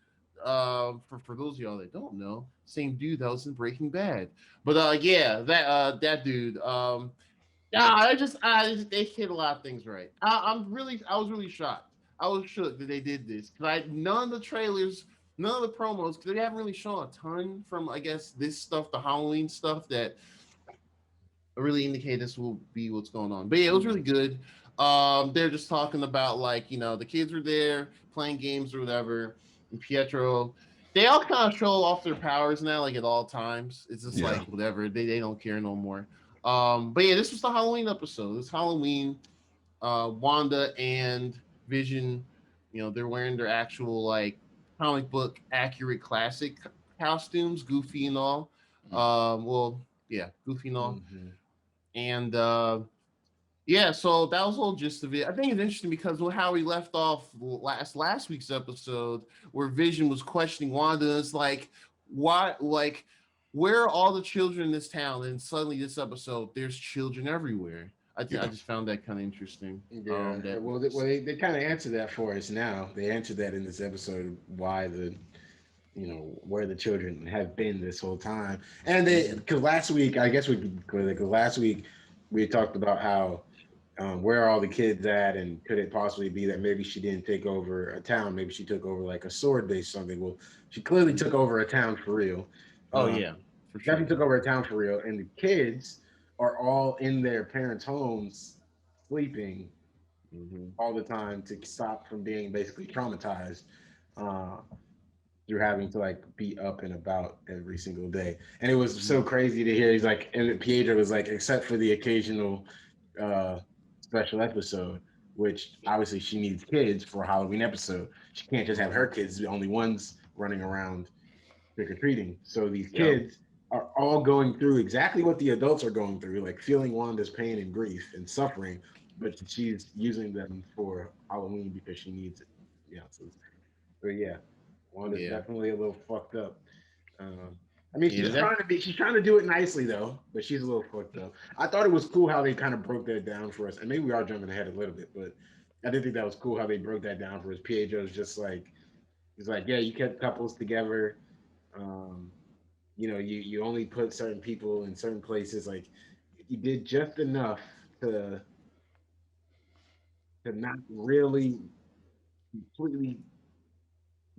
For those of y'all that don't know, same dude that was in Breaking Bad. But that dude. They hit a lot of things right. I was really shocked. I was shook that they did this because none of the trailers, none of the promos, because they haven't really shown a ton from I guess this stuff, the Halloween stuff that really indicate this will be what's going on. But yeah, it was really good. They're just talking about the kids were there playing games or whatever, and Pietro. They all kind of show off their powers now, like at all times. It's just like whatever. They don't care no more. But yeah, this was the Halloween episode. This Halloween, Wanda and Vision, they're wearing their actual like comic book accurate classic costumes, Goofy and all. Goofy and all. And so that was the whole gist of it. I think it's interesting because how we left off last week's episode, where Vision was questioning Wanda, it's like, why, like, where are all the children in this town? And suddenly, this episode, there's children everywhere. I just found that kind of interesting. Yeah. They kind of answered that for us now. They answered that in this episode why where the children have been this whole time. And because last week, I guess last week we talked about how where are all the kids at, and could it possibly be that maybe she didn't take over a town? Maybe she took over like a sword-based something. Well, she clearly took over a town for real. Oh yeah, for sure. Definitely took over a town for real, and the kids are all in their parents' homes, sleeping all the time to stop from being basically traumatized through having to like be up and about every single day. And it was so crazy to hear. He's like, and Pietro was like, except for the occasional special episode, which obviously she needs kids for a Halloween episode. She can't just have her kids, the only ones running around trick-or-treating. So these kids are all going through exactly what the adults are going through, like feeling Wanda's pain and grief and suffering, but she's using them for Halloween because she needs it. Yeah. So yeah, Wanda's definitely a little fucked up. I mean, she's trying to do it nicely though, but she's a little fucked up. I thought it was cool how they kind of broke that down for us, and maybe we are jumping ahead a little bit, but I did think that was cool how they broke that down for us. Pietro's just like, he's like, yeah, you kept couples together. Um, you only put certain people in certain places. Like, you did just enough to not really completely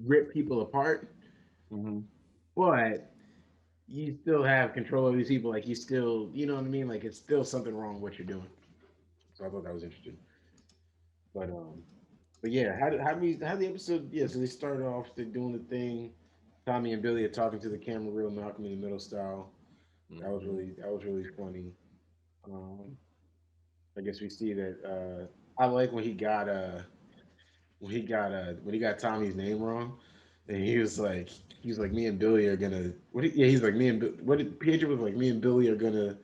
rip people apart, but you still have control of these people. Like, you still, you know what I mean? Like, it's still something wrong with what you're doing. So I thought that was interesting. But yeah, how the episode? Yeah, so they started off, they're doing the thing. Tommy and Billy are talking to the camera, real Malcolm in the Middle style. That was really funny. Um, I guess we see that. I like when he got Tommy's name wrong, and he was like, me and Billy are gonna. He's like, me and what did Pietro was like, me and Billy are gonna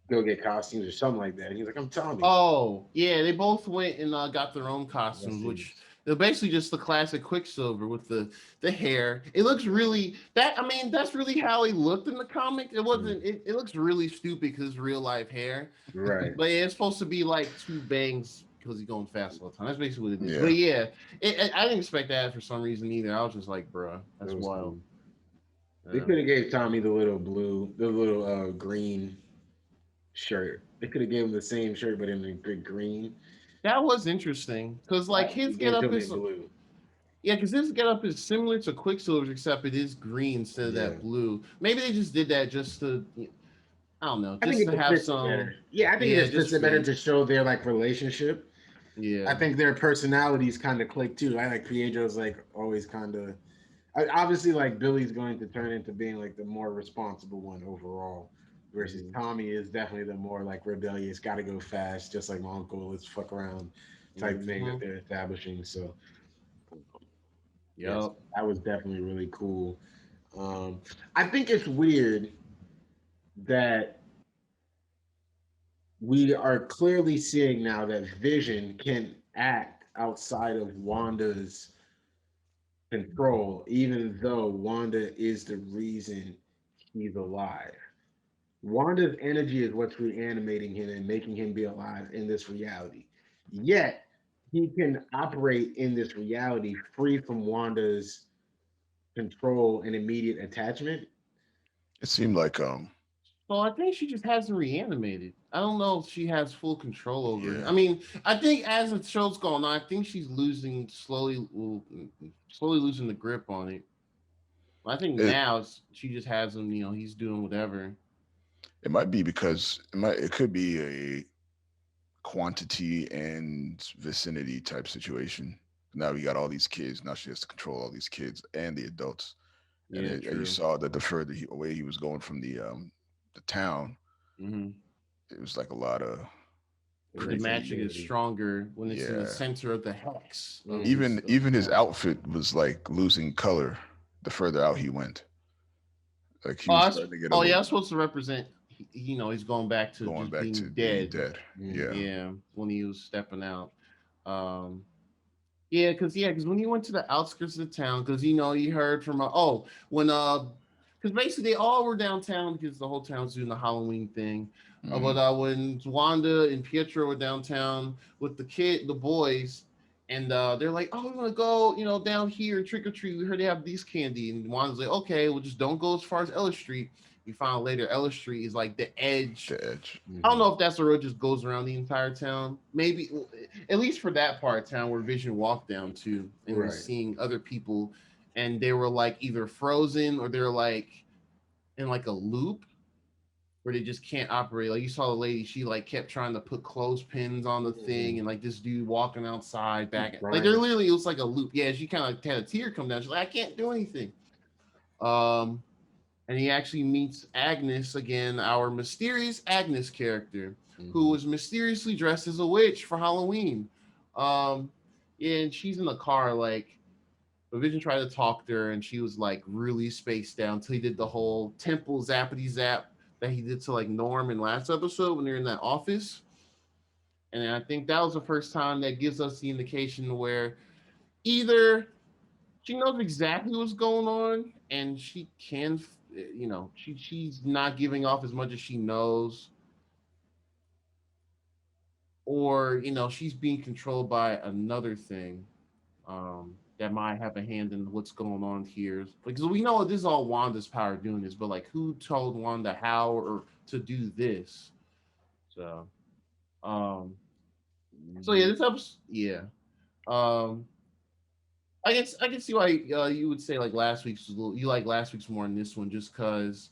go get costumes or something like that. And he's like, I'm Tommy. Oh yeah, they both went and got their own costumes, which they're basically just the classic Quicksilver with the hair. It looks really that's really how he looked in the comic. It wasn't. It looks really stupid because it's real life hair, right? But it's supposed to be like two bangs because he's going fast all the time. That's basically what it is. Yeah. But yeah, I didn't expect that for some reason either. I was just like, bro, that's wild. Cool. They could have gave Tommy the little green shirt. They could have gave him the same shirt, but in the green. That was interesting because like his getup is blue. Yeah, because his getup is similar to Quicksilver's, except it is green instead of that blue. Maybe they just did that just to, I don't know, just to have some. Better. Yeah, I think it just fits better to show their like relationship. Yeah, I think their personalities kind of click too. I like Pietro's like always kind of. Obviously, like Billy's going to turn into being like the more responsible one overall. Versus Tommy is definitely the more like rebellious, got to go fast, just like my uncle. Let's fuck around type thing that they're establishing. So, yes, that was definitely really cool. I think it's weird that we are clearly seeing now that Vision can act outside of Wanda's control, even though Wanda is the reason he's alive. Wanda's energy is what's reanimating him and making him be alive in this reality. Yet he can operate in this reality free from Wanda's control and immediate attachment. It seemed like well, I think she just hasn't reanimated. I don't know if she has full control over it. I mean, I think as the show's going on, I think she's slowly losing the grip on it. I think now she just has him. He's doing whatever. It might be because it could be a quantity and vicinity type situation. Now we got all these kids. Now she has to control all these kids and the adults. Yeah, and you saw that the further away he was going from the town, it was like a lot of. The magic is stronger when it's in the center of the hex. Even his outfit was like losing color the further out he went. Like he was starting to get. It's supposed to represent. He's going back to being dead. Yeah, when he was stepping out. Because when he went to the outskirts of the town, because he heard from because basically they all were downtown because the whole town's doing the Halloween thing. But when Wanda and Pietro were downtown with the boys, and they're like, "Oh, we want to go, down here and trick or treat. We heard they have these candy." And Wanda's like, "Okay, well, just don't go as far as Ellis Street." You find out later Ellis Street is like the edge. I don't know if that's the road just goes around the entire town. Maybe, at least for that part of town where Vision walked down to and was seeing other people, and they were like either frozen or they're like in like a loop where they just can't operate. Like you saw the lady, she like kept trying to put clothespins on the thing, and like this dude walking outside back. Like they're literally, it was like a loop. Yeah, she kind of had a tear come down. She's like, I can't do anything. And he actually meets Agnes again, our mysterious Agnes character, who was mysteriously dressed as a witch for Halloween. And she's in the car, like, Vision tried to talk to her, and she was, like, really spaced out until he did the whole temple zappity zap that he did to, like, Norm in last episode when they're in that office. And I think that was the first time that gives us the indication where either she knows exactly what's going on, and she can she's not giving off as much as she knows, or she's being controlled by another thing that might have a hand in what's going on here. Because we know this is all Wanda's power doing this, but like, who told Wanda how or to do this? So, um, so yeah, this episode, yeah. Um, I can see why you would say like last week's you like last week's more than this one, just because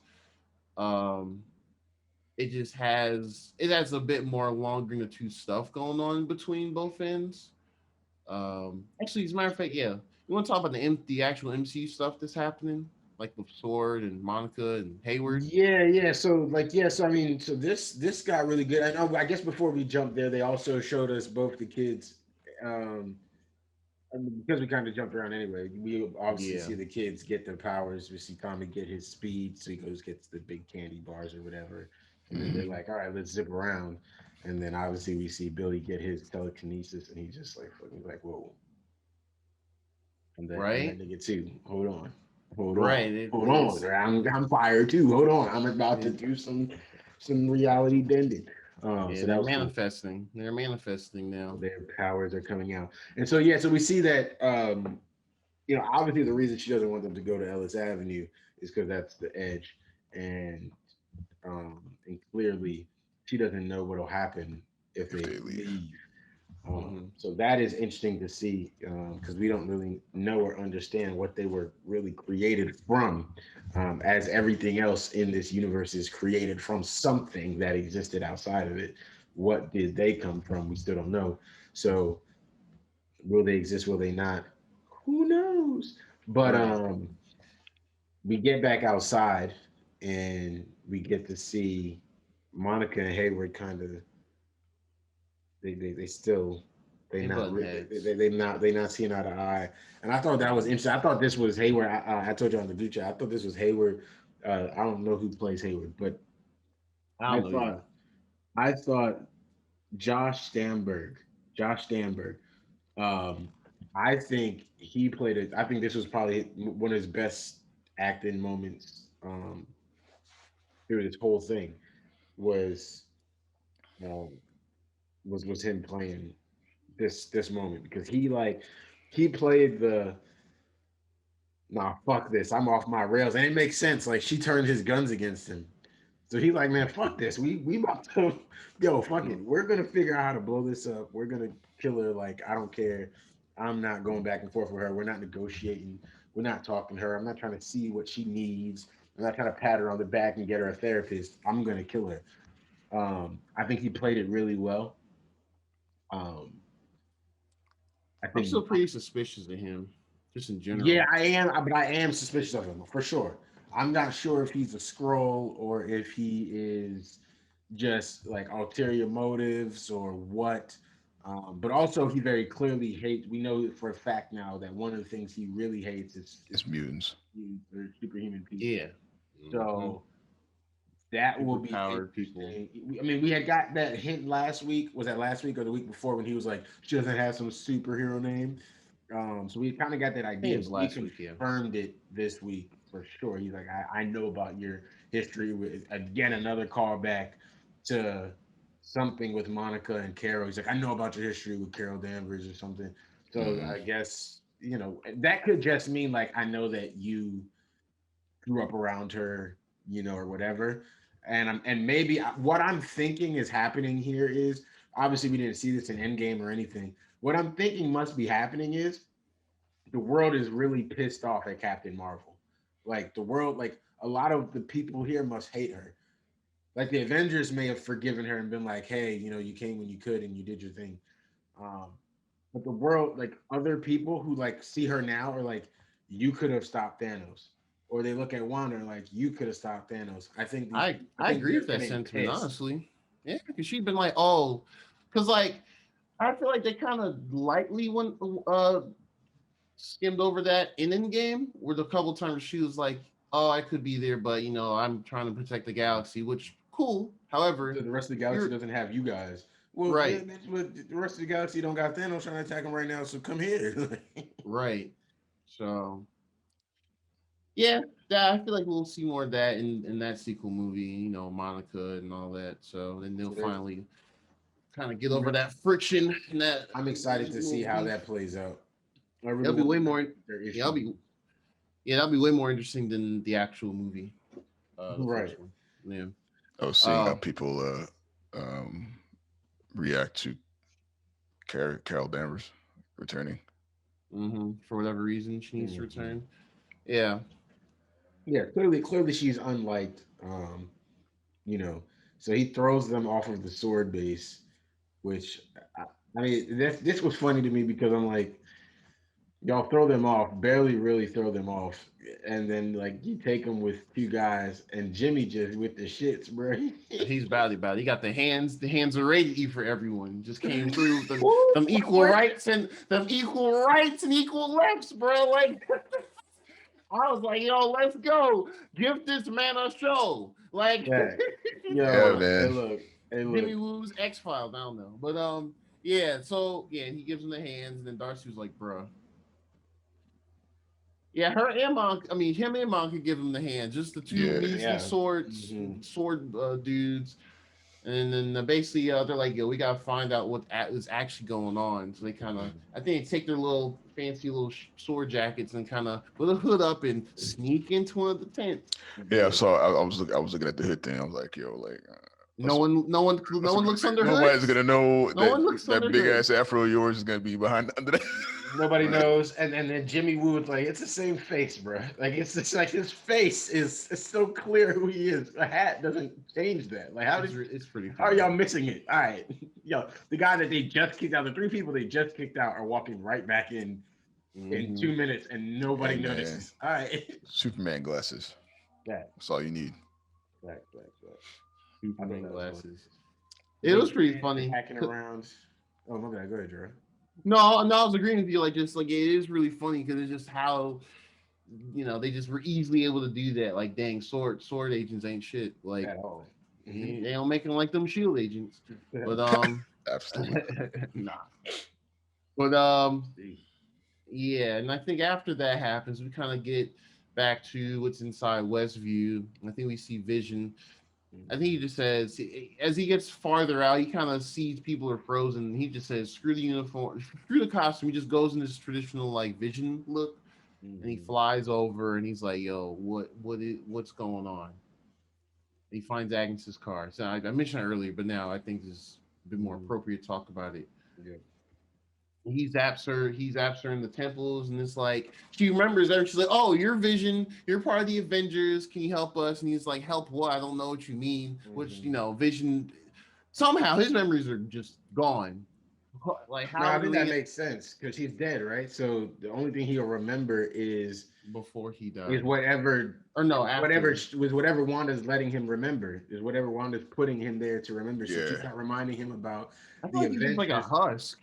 um it has a bit more longitudinal stuff going on between both ends. Actually, as a matter of fact, yeah, you want to talk about the actual MCU stuff that's happening, like with Sword and Monica and Hayward. Yeah. So so I mean, so this got really good. I know. I guess before we jump there, they also showed us both the kids. Um, I mean, because we kind of jumped around anyway. We obviously Yeah, see the kids get their powers. We see Tommy get his speed, so he goes gets the big candy bars or whatever. And then they're Mhm. like, "All right, let's zip around." And then obviously we see Billy get his telekinesis, and he's just like, fucking like, "Whoa!" I'm that right, nigga too. Hold on, hold on, right. hold on. I'm fired too. Hold on. I'm about to do some reality bending. Yeah, So that they're was cool. manifesting. They're manifesting now. Their powers are coming out, and so yeah, so we see that. Obviously the reason she doesn't want them to go to Ellis Avenue is because that's the edge, and and clearly she doesn't know what'll happen if If they they leave. leave. Hmm. So that is interesting to see because we don't really know or understand what they were really created from, as everything else in this universe is created from something that existed outside of it. What did they come from? We still don't know. So will they exist? Will they not? Who knows? But Right. we get back outside and we get to see Monica and Hayward kind of they still They button heads. they not seeing eye to eye. And I thought that was interesting. I thought this was Hayward. I told you on the group chat. I thought this was Hayward. I don't know who plays Hayward, but I I don't know either. thought I thought Josh Stamberg. Josh Stamberg. Um, I think he played it. I think this was probably one of his best acting moments through this whole thing was um, was him playing this moment because he played the nah fuck this, I'm off my rails, and it makes sense. Like she turned his guns against him, so he's like, man, fuck this, we about to yo fuck it, we're gonna figure out how to blow this up, we're gonna kill her, like I don't care, I'm not going back and forth with her, we're not negotiating, we're not talking to her, I'm not trying to see what she needs, I'm not trying to pat her on the back and get her a therapist, I'm gonna kill her. I think he played it really well. um I I'm think still pretty suspicious of him, just in Yeah, general. I am, but I am suspicious of him for sure. I'm not sure if he's a scroll or if he is just like ulterior motives or what. But also, he very clearly hates. We know for a fact now that one of the things he really hates is It's mutants. superhuman people. Yeah. Hmm. So that will Super be powered people. interesting. I mean, we had got that hint last week. Was that last week or the week before when he was like, she doesn't have some superhero name? So we kind of got that I think it idea, was but we last week. Yeah. confirmed it this week for sure. He's like, I know about your history with again another callback to something with Monica and Carol. He's like, I know about your history with Carol Danvers or something. So Mhm. I guess that could just mean like I know that you grew up around her, or whatever. And maybe what I'm thinking is happening here is obviously we didn't see this in Endgame or anything. What I'm thinking must be happening is the world is really pissed off at Captain Marvel. Like the world, like a lot of the people here must hate her. Like the Avengers may have forgiven her and been like, hey, you came when you could and you did your thing. Um, but the world, like other people who like see her now are like, you could have stopped Thanos. Or they look at Wanda and like, you could have stopped Thanos. I I think agree they're with that getting sentiment, pissed. honestly. Yeah, because she'd been like, oh, because like I feel like they kind of lightly went skimmed over that in Endgame, where the couple times she was like, "Oh, I could be there, but I'm trying to protect the galaxy," which cool. So However, the rest of the galaxy you're doesn't have you guys. Well, yeah, right, but the rest of the galaxy don't got Thanos trying to attack them right now. So come here. right. So yeah, Yeah, I feel like we'll see more of that in that sequel movie. Monica and all that. So then they'll So there's- finally kind of get over that friction in that I'm excited to see how movie. that plays out. I really It'll be want way to more. know their Yeah, that'll issue. be that'll be way more interesting than the actual movie. The Right. first one. Yeah. I was seeing how Uh, people react to Carol Danvers returning. For whatever reason, she needs to Mhm. return. Yeah. Yeah, clearly she's unliked. You know, so he throws them off of the sword base, which I mean, this was funny to me because I'm like, y'all throw them off, barely really throw them off, and then like you take them with two guys, and Jimmy just with the shits, bro. He's badly bad. He got the hands. The hands are ready to eat for everyone. Just came through with them, Woo, them equal what? rights and equal lefts, bro. Like I was like, yo, let's go. Give this man a show. Like Yeah, Yeah, yo, man. hey look, Jimmy Woo's X Files. I don't know, but yeah. So yeah, he gives him the hands, and then Darcy was like, bro. Yeah, her and Monk. I mean, him and Monk could give him the hand. Just the two Yeah. measly yeah. swords, Mhm. sword dudes. And then basically, they're like, "Yo, we gotta find out what is actually going on." So they kind of, I think, they take their little fancy little sword jackets and kind of put a hood up and sneak into one of the tents. Yeah, so I was looking at the hood thing. I was like, yo, like No one looks under nobody's hoods. gonna know No one looks under that big hoods. ass afro of yours is gonna be behind under that. Nobody Right. knows, and then Jimmy Woo was like, it's the same face, bro. Like it's just like his face is it's so clear who he is. A hat doesn't change that. Like It's pretty. how are Funny. y'all missing it? All right, yo, the guy that they just kicked out, the three people they just kicked out are walking right back in 2 minutes, and nobody Hey, man. notices. All right, Superman glasses. yeah, That's all you need. right. Superman that was glasses. It was pretty funny. Hacking around. Oh my god, go ahead, Drew. No, I was agreeing with you. Like, just like it is really funny because it's just how they just were easily able to do that. Like, dang, sword agents ain't shit. Like, At all. they don't make them like them shield agents. But Absolutely. nah. But yeah, and I think after that happens, we kind of get back to what's inside Westview. I think we see Vision. I think he just says, as he gets farther out, he kind of sees people are frozen. And he just says, "Screw the uniform, screw the costume." He just goes in this traditional like Vision look, and he flies over, and he's like, "Yo, what's going on?" And he finds Agnes's car. So I mentioned it earlier, but now I think this is a bit more appropriate to talk about it. Yeah. He zaps her in the temples, and it's like she remembers her. She's like, "Oh, you're Vision. You're part of the Avengers. Can you help us?" And he's like, "Help what? I don't know what you mean." Which Vision somehow his memories are just gone. Like No, how I do think that we makes sense because he's dead, right? So the only thing he'll remember is before he died whatever or no after. whatever Wanda's letting him remember is whatever Wanda's putting him there to remember. So she's Yeah. not reminding him about I the feel like he's just like a Avengers. husk.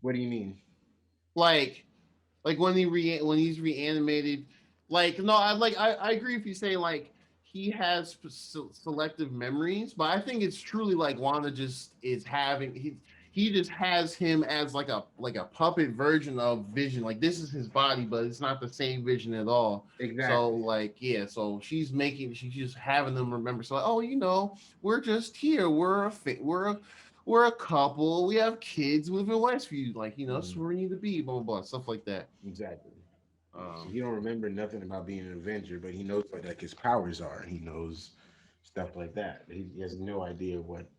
What do you mean? Like when he's reanimated. Like no, I agree if you say like he has selective memories, but I think it's truly like Wanda just is having he just has him as like a puppet version of Vision. Like this is his body, but it's not the same Vision at all. Exactly. So like yeah, so she's just having them remember. So like, oh, we're just here. We're a couple. We have kids. We live in Westview. Like that's where we need to be. Blah blah blah. Stuff like that. Exactly. So he don't remember nothing about being an Avenger, but he knows what like his powers are. He knows stuff like that. He has no idea what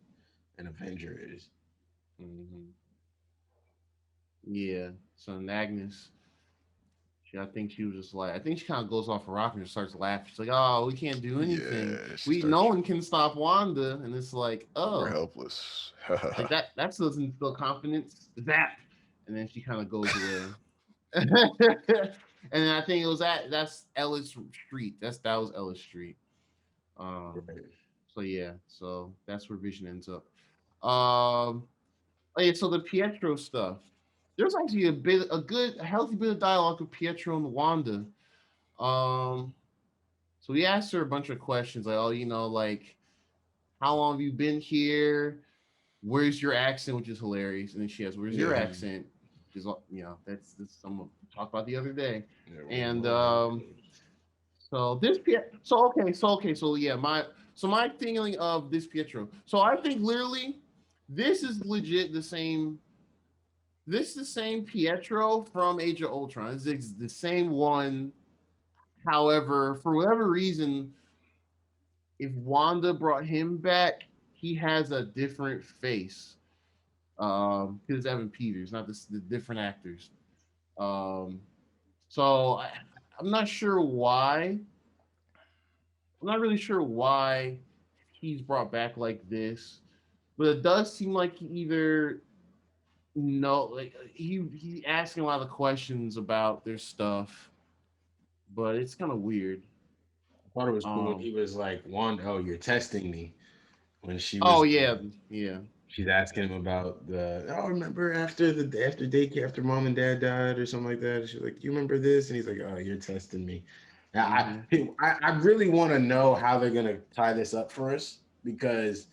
an Avenger is. Yeah. So Agnes, I think she was just like, I think she kind of goes off a rock and just starts laughing. She's like, "Oh, we can't do anything. No one can stop Wanda." And it's like, "Oh, we're helpless." like that doesn't instill confidence." Zap, and then she kind of goes away. And then I think that's Ellis Street. That was Ellis Street. So yeah, so that's where Vision ends up. Yeah, so the Pietro stuff. There's actually a healthy bit of dialogue with Pietro and Wanda. So he asked her a bunch of questions like, "Oh, like how long have you been here? Where's your accent?" Which is hilarious. And then she asks, "Where's your accent?" Which is that's something we talked about the other day. And So so yeah, my feeling of this Pietro. So I think literally this is legit the same. This is the same Pietro from Age of Ultron. It's the same one. However, for whatever reason, if Wanda brought him back, he has a different face. Because it's Evan Peters, not the different actors. Um, so I'm not sure why. I'm not really sure why he's brought back like this, but it does seem like he either no, like he asking a lot of questions about their stuff, but it's kind of weird. I thought it was cool when Um. he was like, "Wanda, oh, you're testing me." When she Oh was, yeah, yeah. she's asking him about the. Oh, remember after daycare, after mom and dad died or something like that. She's like, "You remember this?" And he's like, "Oh, you're testing me." Now, Hmm. I really want to know how they're gonna tie this up for us because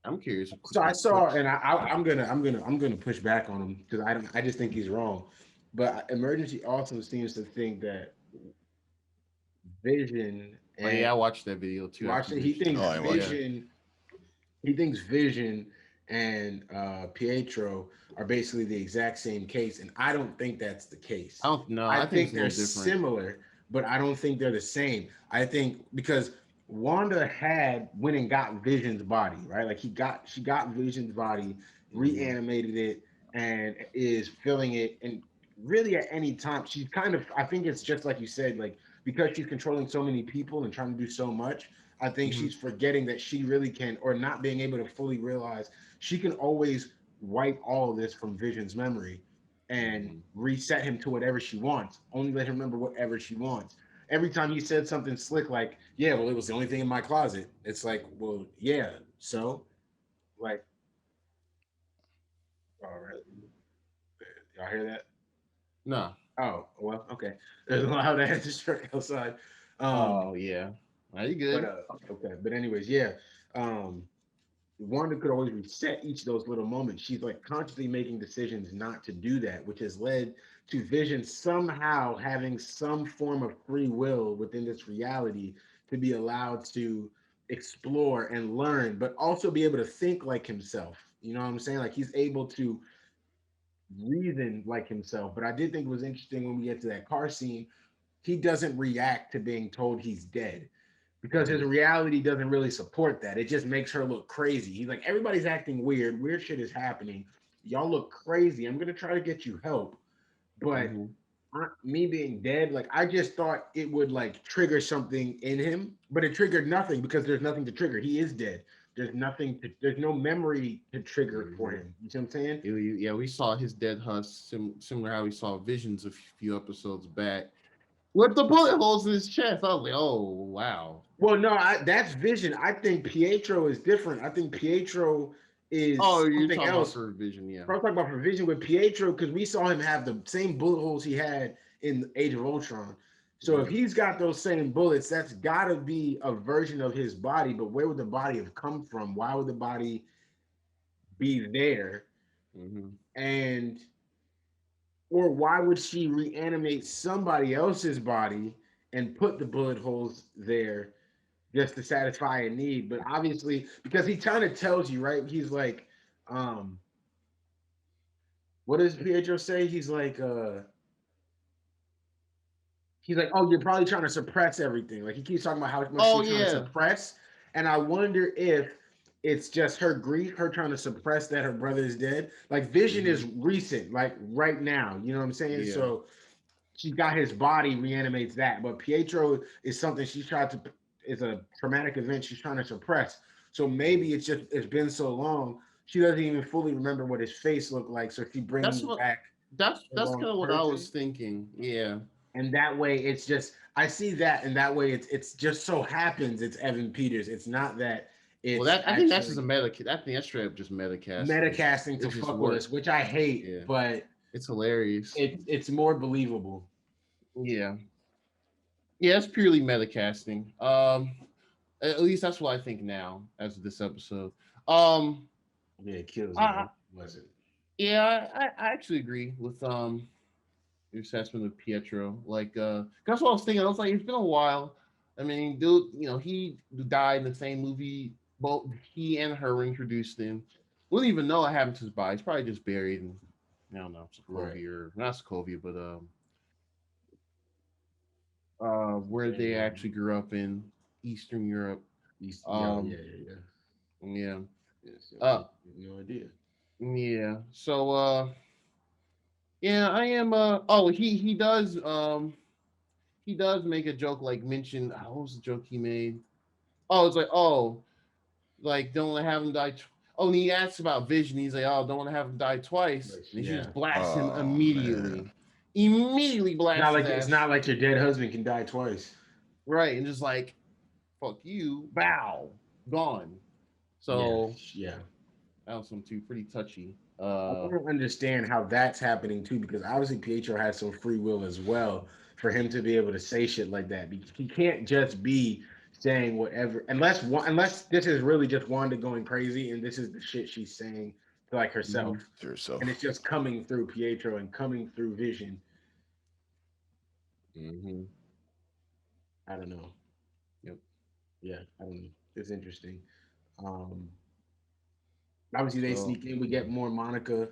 I'm curious. so I saw, and I'm gonna push back on him because I just think he's wrong. But Emergency also seems to think that Vision Oh and yeah, I watched that video too watch after it. He Vision. thinks Oh, I watched it. Vision. He thinks Vision and Pietro are basically the exact same case, and I don't think that's the case. I don't know. I I think think it's a they're little different. similar, but I don't think they're the same. I think because Wanda had went and got Vision's body, right? Like she got Vision's body, Hmm. reanimated it, and is filling it. And really, at any time, she's kind of. I think it's just like you said, like because she's controlling so many people and trying to do so much. I think Hmm. she's forgetting that she really can, or not being able to fully realize she can always wipe all of this from Vision's memory and Hmm. reset him to whatever she wants. Only let him remember whatever she wants. Every time he said something slick like, "Yeah, well, it was the only thing in my closet." It's like, well, yeah. So, like, all right, y'all hear that? No. Oh, well, okay. There's a loud ass distract outside. Um, Oh yeah. Are you but good? okay. But anyways, yeah. Um, Wanda could always reset each of those little moments. She's like consciously making decisions not to do that, which has led to Vision somehow having some form of free will within this reality to be allowed to explore and learn, but also be able to think like himself. You know what I'm saying? Like he's able to reason like himself. But I did think it was interesting when we get to that car scene, he doesn't react to being told he's dead because his Hmm. reality doesn't really support that. It just makes her look crazy. He's like, everybody's acting weird. Weird shit is happening. Y'all look crazy. I'm gonna try to get you help, but Hmm. me being dead, like I just thought it would like trigger something in him, but it triggered nothing because there's nothing to trigger. He is dead. There's nothing to. There's no memory to trigger for Hmm. him. You see what I'm saying? Yeah, we saw his dead husk, similar how we saw Visions a few episodes back with the bullet holes in his chest. I was like, oh wow. Well, no, that's Vision. I think Pietro is different. I think Pietro Oh, is you're something talking about else. for Vision, yeah. I'm talking about for Vision with Pietro because we saw him have the same bullet holes he had in Age of Ultron. So if Yeah. he's got those same bullets, that's got to be a version of his body. But where would the body have come from? Why would the body be there? Hmm. And or why would she reanimate somebody else's body and put the bullet holes there just to satisfy a need? But obviously, because he kind of tells you, right? He's like, um, what does Pietro say? He's like, oh, you're probably trying to suppress everything. Like he keeps talking about how much Oh she's trying to yeah. suppress. And I wonder if it's just her grief, her trying to suppress that her brother is dead. Like Vision Hmm. is recent, like right now. You know what I'm saying? Yeah. So she got his body, reanimates that. But Pietro is something she's tried to is a traumatic event she's trying to suppress. So maybe it's been so long she doesn't even fully remember what his face looked like. So she That's brings what back the that's wrong kind of what I was person, thinking. Yeah. and that way it's just I see that, and that way it's just so happens it's Evan Peters. It's not that Well, it's that I think that's just a actually meta. I think that's straight up just meta casting. metacasting It to just fuck with us, worked. which I hate, Yeah. but It's hilarious. it's more believable. Yeah. Yeah, it's purely meta casting. At least that's what I think now as of this episode. Um, Yeah, it kills I, though. Was it? yeah, I actually agree with your assessment of Pietro. Like, that's what I was thinking. I was like, it's been a while. I mean, dude, he died in the same movie. Both he and her were introduced in. We don't even know what happened to his body. He's probably just buried in, I don't know, Right. Sokovia or not Sokovia, but where they And, actually grew up in Eastern Europe. yeah, Um, yeah, yeah, yeah. yeah. Yes, Uh, no idea. yeah. So, yeah, I am. Oh, he does make a joke like mention. What was the joke he made? Oh, it's like, oh, like don't want to have him die. Oh, and he asks about Vision. He's like, oh, don't want to have him die twice. And she Yeah. just blasts him Oh immediately. man. Immediately blasts his It's ass. not like your dead husband can die twice. Right, and just like, fuck you, bow, gone. Yeah, So yeah. that was some too pretty touchy. I don't understand how that's happening too, because obviously Pietro has some free will as well for him to be able to say shit like that. He can't just be saying whatever, unless this is really just Wanda going crazy and this is the shit she's saying to like Mhm. herself, To and it's yourself. just coming through Pietro and coming through Vision. Mhm. I don't know. Yep. Yeah, I don't know. It's interesting. Um, Obviously they So sneak in. We get more Monica.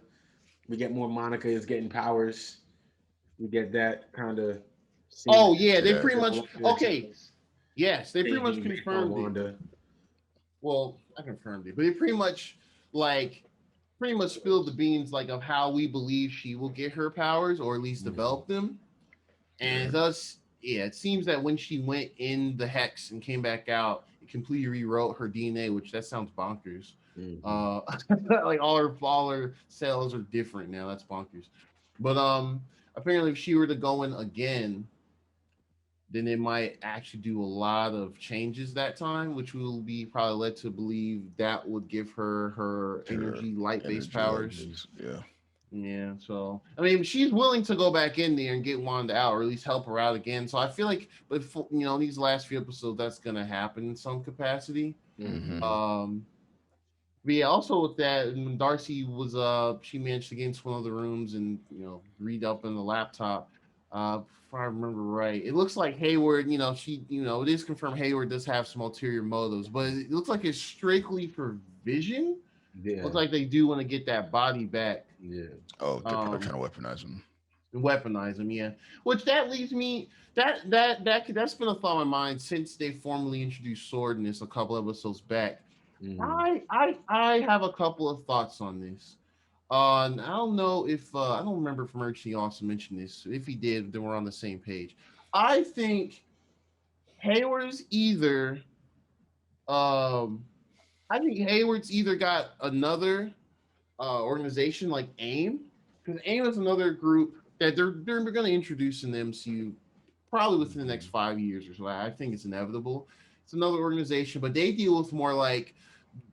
We get more Monica is getting powers. We get that kind of scene oh yeah, they Yeah. pretty much okay. Yes, they pretty much Staging back on confirmed it. Wanda. Well, I confirmed it, but it like pretty much spilled the beans like of how we believe she will get her powers or at least Mhm. develop them. Yeah. And thus, yeah, it seems that when she went in the hex and came back out, it completely rewrote her DNA, which that sounds bonkers. Mhm. Uh, like all her cells are different now. That's bonkers. But apparently, if she were to go in again, then it might actually do a lot of changes that time, which will be probably led to believe that would give her her Your energy light based energy light powers. base. Yeah. Yeah, so I mean, she's willing to go back in there and get Wanda out, or at least help her out again. So I feel like, but these last few episodes, that's gonna happen in some capacity. Mm-hmm. Mhm. But yeah, also with that, when Darcy was she managed to get into one of the rooms and read up on the laptop. If I remember right, it looks like Hayward. It is confirmed Hayward does have some ulterior motives, but it looks like it's strictly for Vision. Looks Yeah. like they do want to get that body back. Yeah. Oh, they're probably Um, trying to weaponize him. Weaponize them, yeah. Which that leads me that's been a thought in my mind since they formally introduced Sword in this a couple episodes back. Mhm. I have a couple of thoughts on this. And I don't know if I don't remember if Merchie also mentioned this. If he did, then we're on the same page. I think Hayward's either um I think Hayward's either got another organization like AIM, because AIM is another group that they're going to introduce in the MCU probably within the next Mhm. 5 years or so. I think it's inevitable. It's another organization, but they deal with more like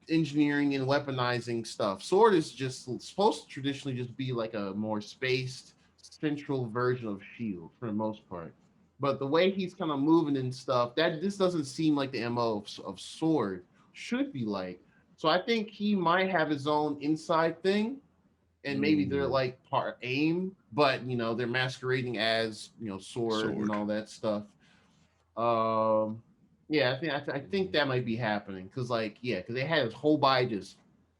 engineering and weaponizing stuff. Sword is just supposed to traditionally just be like a more spaced central version of Shield for the most part. But the way he's kind of moving and stuff, that this doesn't seem like the MO of Sword should be like. So I think he might have his own inside thing, and maybe they're Mhm. like part AIM, but they're masquerading as Sword and Sword. all that stuff. Um, yeah, I think that might be happening because because they had his whole body just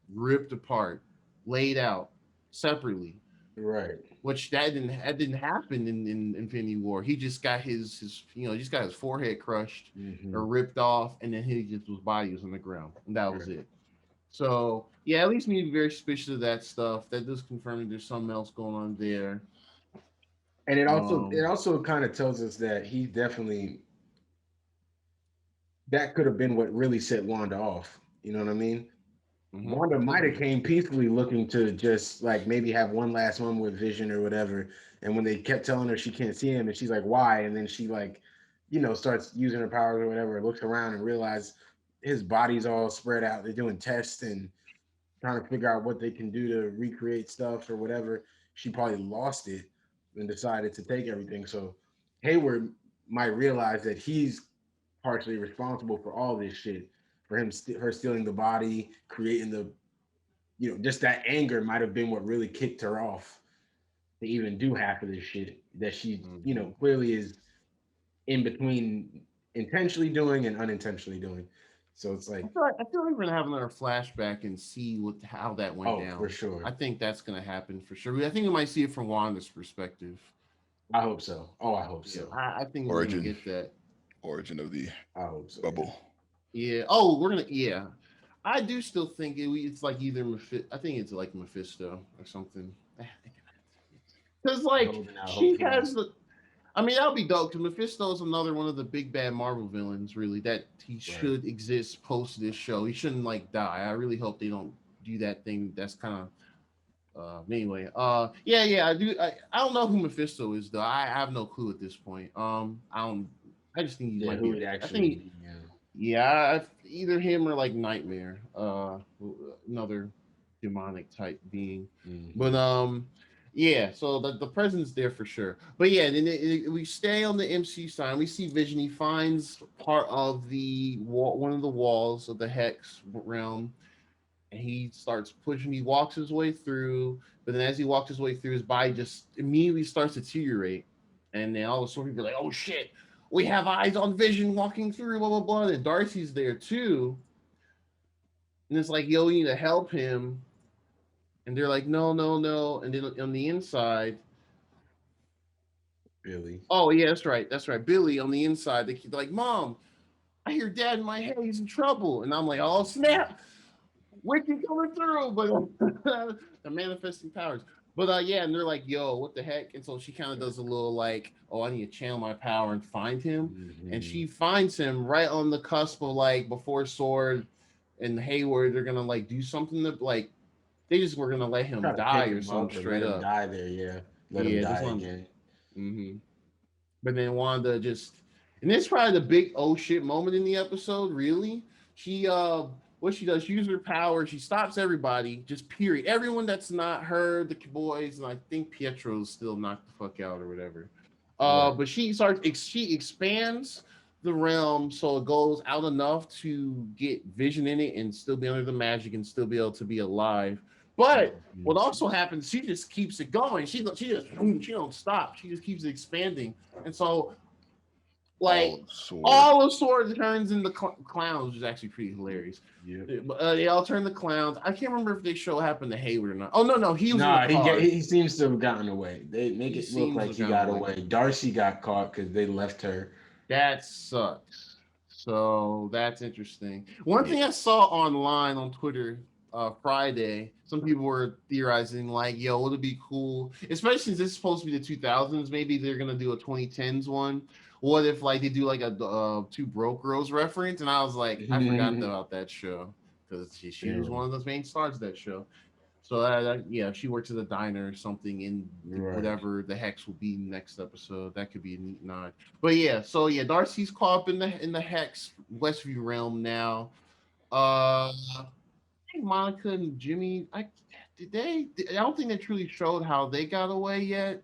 ripped apart, laid out separately, Right. which that didn't happen in Infinity War. He just got his just got his forehead crushed or Mhm. ripped off, and then his body was on the ground, and that was Right. it. So yeah, at least me to be very suspicious of that stuff. That does confirm that there's something else going on there. And it Um, also kind of tells us that he definitely that could have been what really set Wanda off. You know what I mean? Wanda it could might have be. came peacefully looking to just like maybe have one last moment with Vision or whatever. And when they kept telling her she can't see him, and she's like, "Why?" And then she like, starts using her powers or whatever, looks around and realizes his body's all spread out. They're doing tests and trying to figure out what they can do to recreate stuff or whatever. She probably lost it and decided to take everything. So Hayward might realize that he's partially responsible for all this shit, for her stealing the body, creating the just that anger might have been what really kicked her off. to even do half of this shit that she, clearly is in between intentionally doing and unintentionally doing. So it's like I feel like we're gonna have another flashback and see how that went down. For sure. I think that's gonna happen for sure. I think we might see it from Wanda's perspective. I hope so. Oh, I hope so. I think we're gonna get that origin of the bubble. Yeah. Oh, we're gonna. Yeah. I do still think it's like either I think it's like Mephisto or something. Because like she has the. I mean, that would be dope because Mephisto is another one of the big bad Marvel villains, really, that he should exist post this show. He shouldn't like die. I really hope they don't do that thing. That's kind of anyway. Yeah, I do. I don't know who Mephisto is though. I have no clue at this point. I just think he might be. Either him or like Nightmare, another demonic type being. But yeah, so the presence there for sure. But yeah, then we stay on the MC side. We see Vision. He finds part of the wall, one of the walls of the Hex realm, and he starts pushing. He walks his way through, but then as he walks his way through, his body just immediately starts to deteriorate, and then all of a sudden people are like, "Oh shit, we have eyes on Vision walking through." Blah blah blah. And Darcy's there too, and it's like, "Yo, we need to help him." And they're like, no. And then on the inside, Billy. Oh, yeah, that's right. Billy on the inside, they're like, Mom, I hear Dad in my head. He's in trouble. And I'm like, oh, snap. Wicked coming through. But the manifesting powers. But yeah, and they're like, yo, what the heck? And so she kind of does a little like, oh, I need to channel my power and find him. Mm-hmm. And she finds him right on the cusp of like before Sword and Hayward, they're going to like do something that like, they just were gonna let him die or something straight up. Die there, yeah. Let him die again. Mm-hmm. But then Wanda just, and this is probably the big oh shit moment in the episode. Really, she what she does, she uses her power. She stops everybody, just period. Everyone that's not her, the boys, and I think Pietro's still knocked the fuck out or whatever. But she expands the realm so it goes out enough to get Vision in it and still be under the magic and still be able to be alive. But what also happens, she just keeps it going. She don't stop. She just keeps expanding, and so like all of Sword turns into clowns, which is actually pretty hilarious. Yeah, they all turn the clowns. I can't remember if they show what happened to Hayward or not. Oh no, he was he seems to have gotten away. They make it look like he got away. Darcy got caught because they left her. That sucks. So that's interesting. One thing I saw online on Twitter. Friday, some people were theorizing like, yo, would it be cool, especially since this is supposed to be the 2000s, maybe they're gonna do a 2010s one. What if like they do like a Two Broke Girls reference? And I was like, I forgot about that show because she was one of those main stars of that show. So yeah, she works at a diner or something in whatever the Hex will be next episode. That could be a neat nod. But yeah, so yeah, Darcy's caught up in the Hex Westview realm now. Monica and Jimmy, I don't think they truly showed how they got away yet.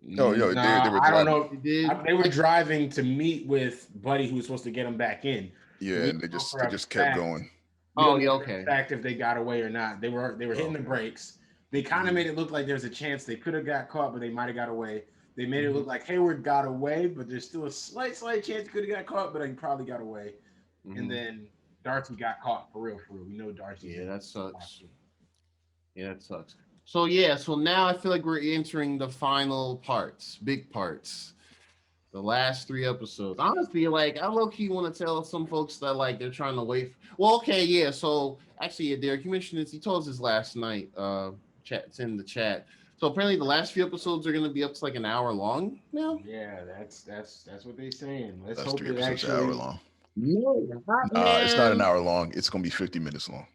No, they were driving. I don't know if they did. They were driving to meet with Buddy, who was supposed to get them back in. Yeah, and they just kept going. Oh, yeah, okay. In fact, if they got away or not, they were hitting the brakes. They kind of made it look like there's a chance they could have got caught, but they might have got away. They made it look like Hayward got away, but there's still a slight chance he could have got caught, but he probably got away. And then Darcy got caught for real. We know Darcy. Yeah, that sucks. So now I feel like we're entering the final parts, big parts, the last 3 episodes. Honestly, like I low-key want to tell some folks that like they're trying to wait. So actually, Derek, you mentioned this. He told us this last night. It's in the chat. So apparently, the last few episodes are going to be up to like an hour long now. Yeah, that's what they're saying. Let's That's hope 3 it episodes actually. an hour long. It's not an hour long. It's going to be 50 minutes long.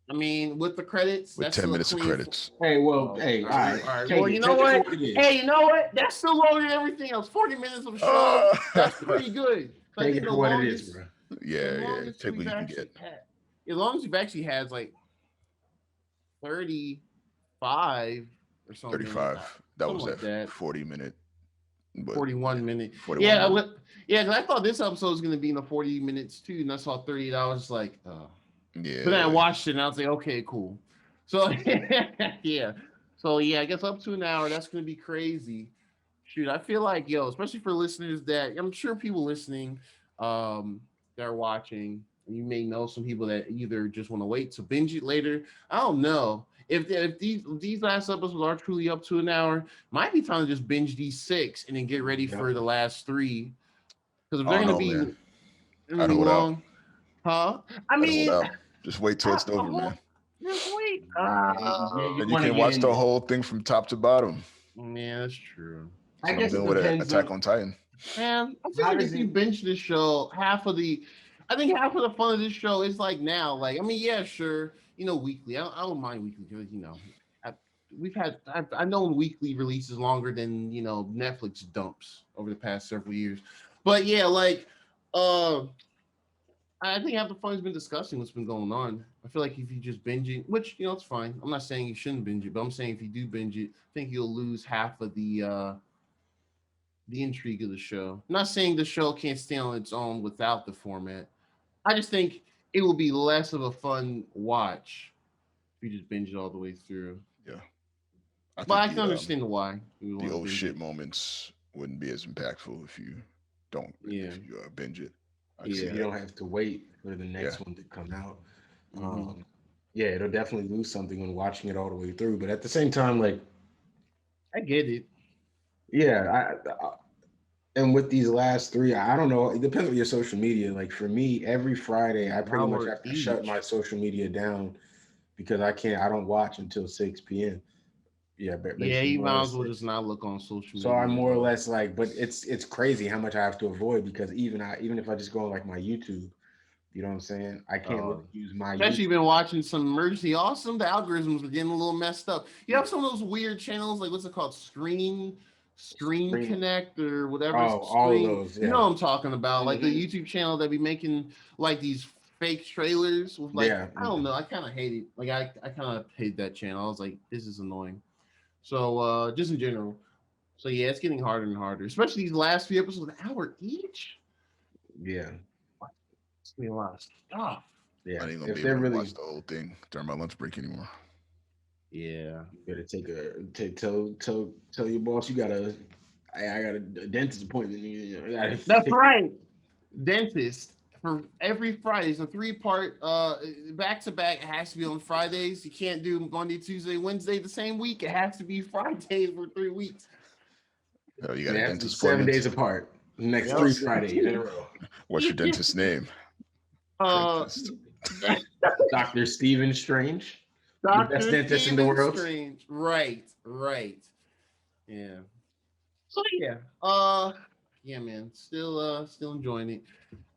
I mean, with the credits, with 10 minutes of credits. Hey, all right. Well, you know what? Hey, you know what? That's still longer than everything else. 40 minutes of show. That's pretty good. Take it for what it is, bro. Yeah. Take what you can get. As long as you've actually had like 35 or something. 35. That was that 40-minute. 41 minute. 41 yeah, minute. Because I thought this episode was going to be in the 40 minutes too, and I saw 30. I was like, yeah. But then I watched it and I was like, okay, cool. So yeah. So yeah, I guess up to an hour. That's gonna be crazy. Shoot, I feel like especially for listeners that I'm sure people listening, that are watching. You may know some people that either just want to wait to binge it later. I don't know if these last episodes are truly up to an hour. Might be time to just binge these six and then get ready for the last three. Because if I they're don't gonna know, be man. I'd really hold out. long, huh? I I'd hold mean, out. Just wait till it's a over, whole man. just wait. Yeah, you Then you want to can get watch in the there. whole thing from top to bottom. Man, that's true. That's I what I'm guess it doing with depends Attack on on Titan. Man, I feel how like does if you it. binge this show, I think half of the fun of this show is like now. Like, I mean, yeah, sure, weekly. I don't mind weekly because I, I've known weekly releases longer than Netflix dumps over the past several years. But yeah, like, uh, I think half the fun has been discussing what's been going on. I feel like if you just binge it, which it's fine. I'm not saying you shouldn't binge it, but I'm saying if you do binge it, I think you'll lose half of the intrigue of the show. I'm not saying the show can't stand on its own without the format. I just think it will be less of a fun watch if you just binge it all the way through. Yeah, I But think I can understand why you the want to oh binge shit it. moments wouldn't be as impactful if you don't Yeah, if you binge it. I can If see yeah. you that. don't have to wait for the Yeah, next one to come out. Mm-hmm. Yeah, it'll definitely lose something when watching it all the way through. But at the same time, like, I get it. yeah, and with these last three, I don't know. It depends on your social media. Like for me, every Friday, I An pretty much hour have to shut my each. social media down because I can't. I don't watch until 6 p.m. Yeah, Yeah, basically you more or might as less well just 6. not look on social So I'm media at more or all. less like, but it's crazy how much I have to avoid because even if I just go on like my YouTube, you know what I'm saying? I can't Uh, really use my Especially YouTube. you've been watching some Emergency Awesome. The algorithms are getting a little messed up. You have some of those weird channels, like what's it called? Screen Screen. Connect or whatever Oh, all of screen. those, You know yeah. what I'm talking about? Like the Hmm. YouTube channel that be making like these fake trailers with like Yeah. I don't know. I kind of hate it. Like I kind of hate that channel. I was like, this is annoying. So just in general. So yeah, it's getting harder and harder, especially these last few episodes, an hour each. Yeah. It's gonna be a lot of stuff. I Yeah. ain't gonna be If able they're to really watch the whole thing during my lunch break anymore. Yeah. better tell your boss you gotta I got a dentist appointment. I gotta That's take right. Dentist for every Friday. It's a three-part back to back. It has to be on Fridays. You can't do Monday, Tuesday, Wednesday the same week. It has to be Fridays for 3 weeks. Oh, you got and a it has to be dentist 7 days appointment? apart. Next Yep. 3 Fridays in a row. What's your dentist's name? uh Craigslist. Dr. Stephen Strange, the best Dr. dentist in the Stephen world. Strange. Right, right. Yeah. So yeah. Yeah, man. Still enjoying it.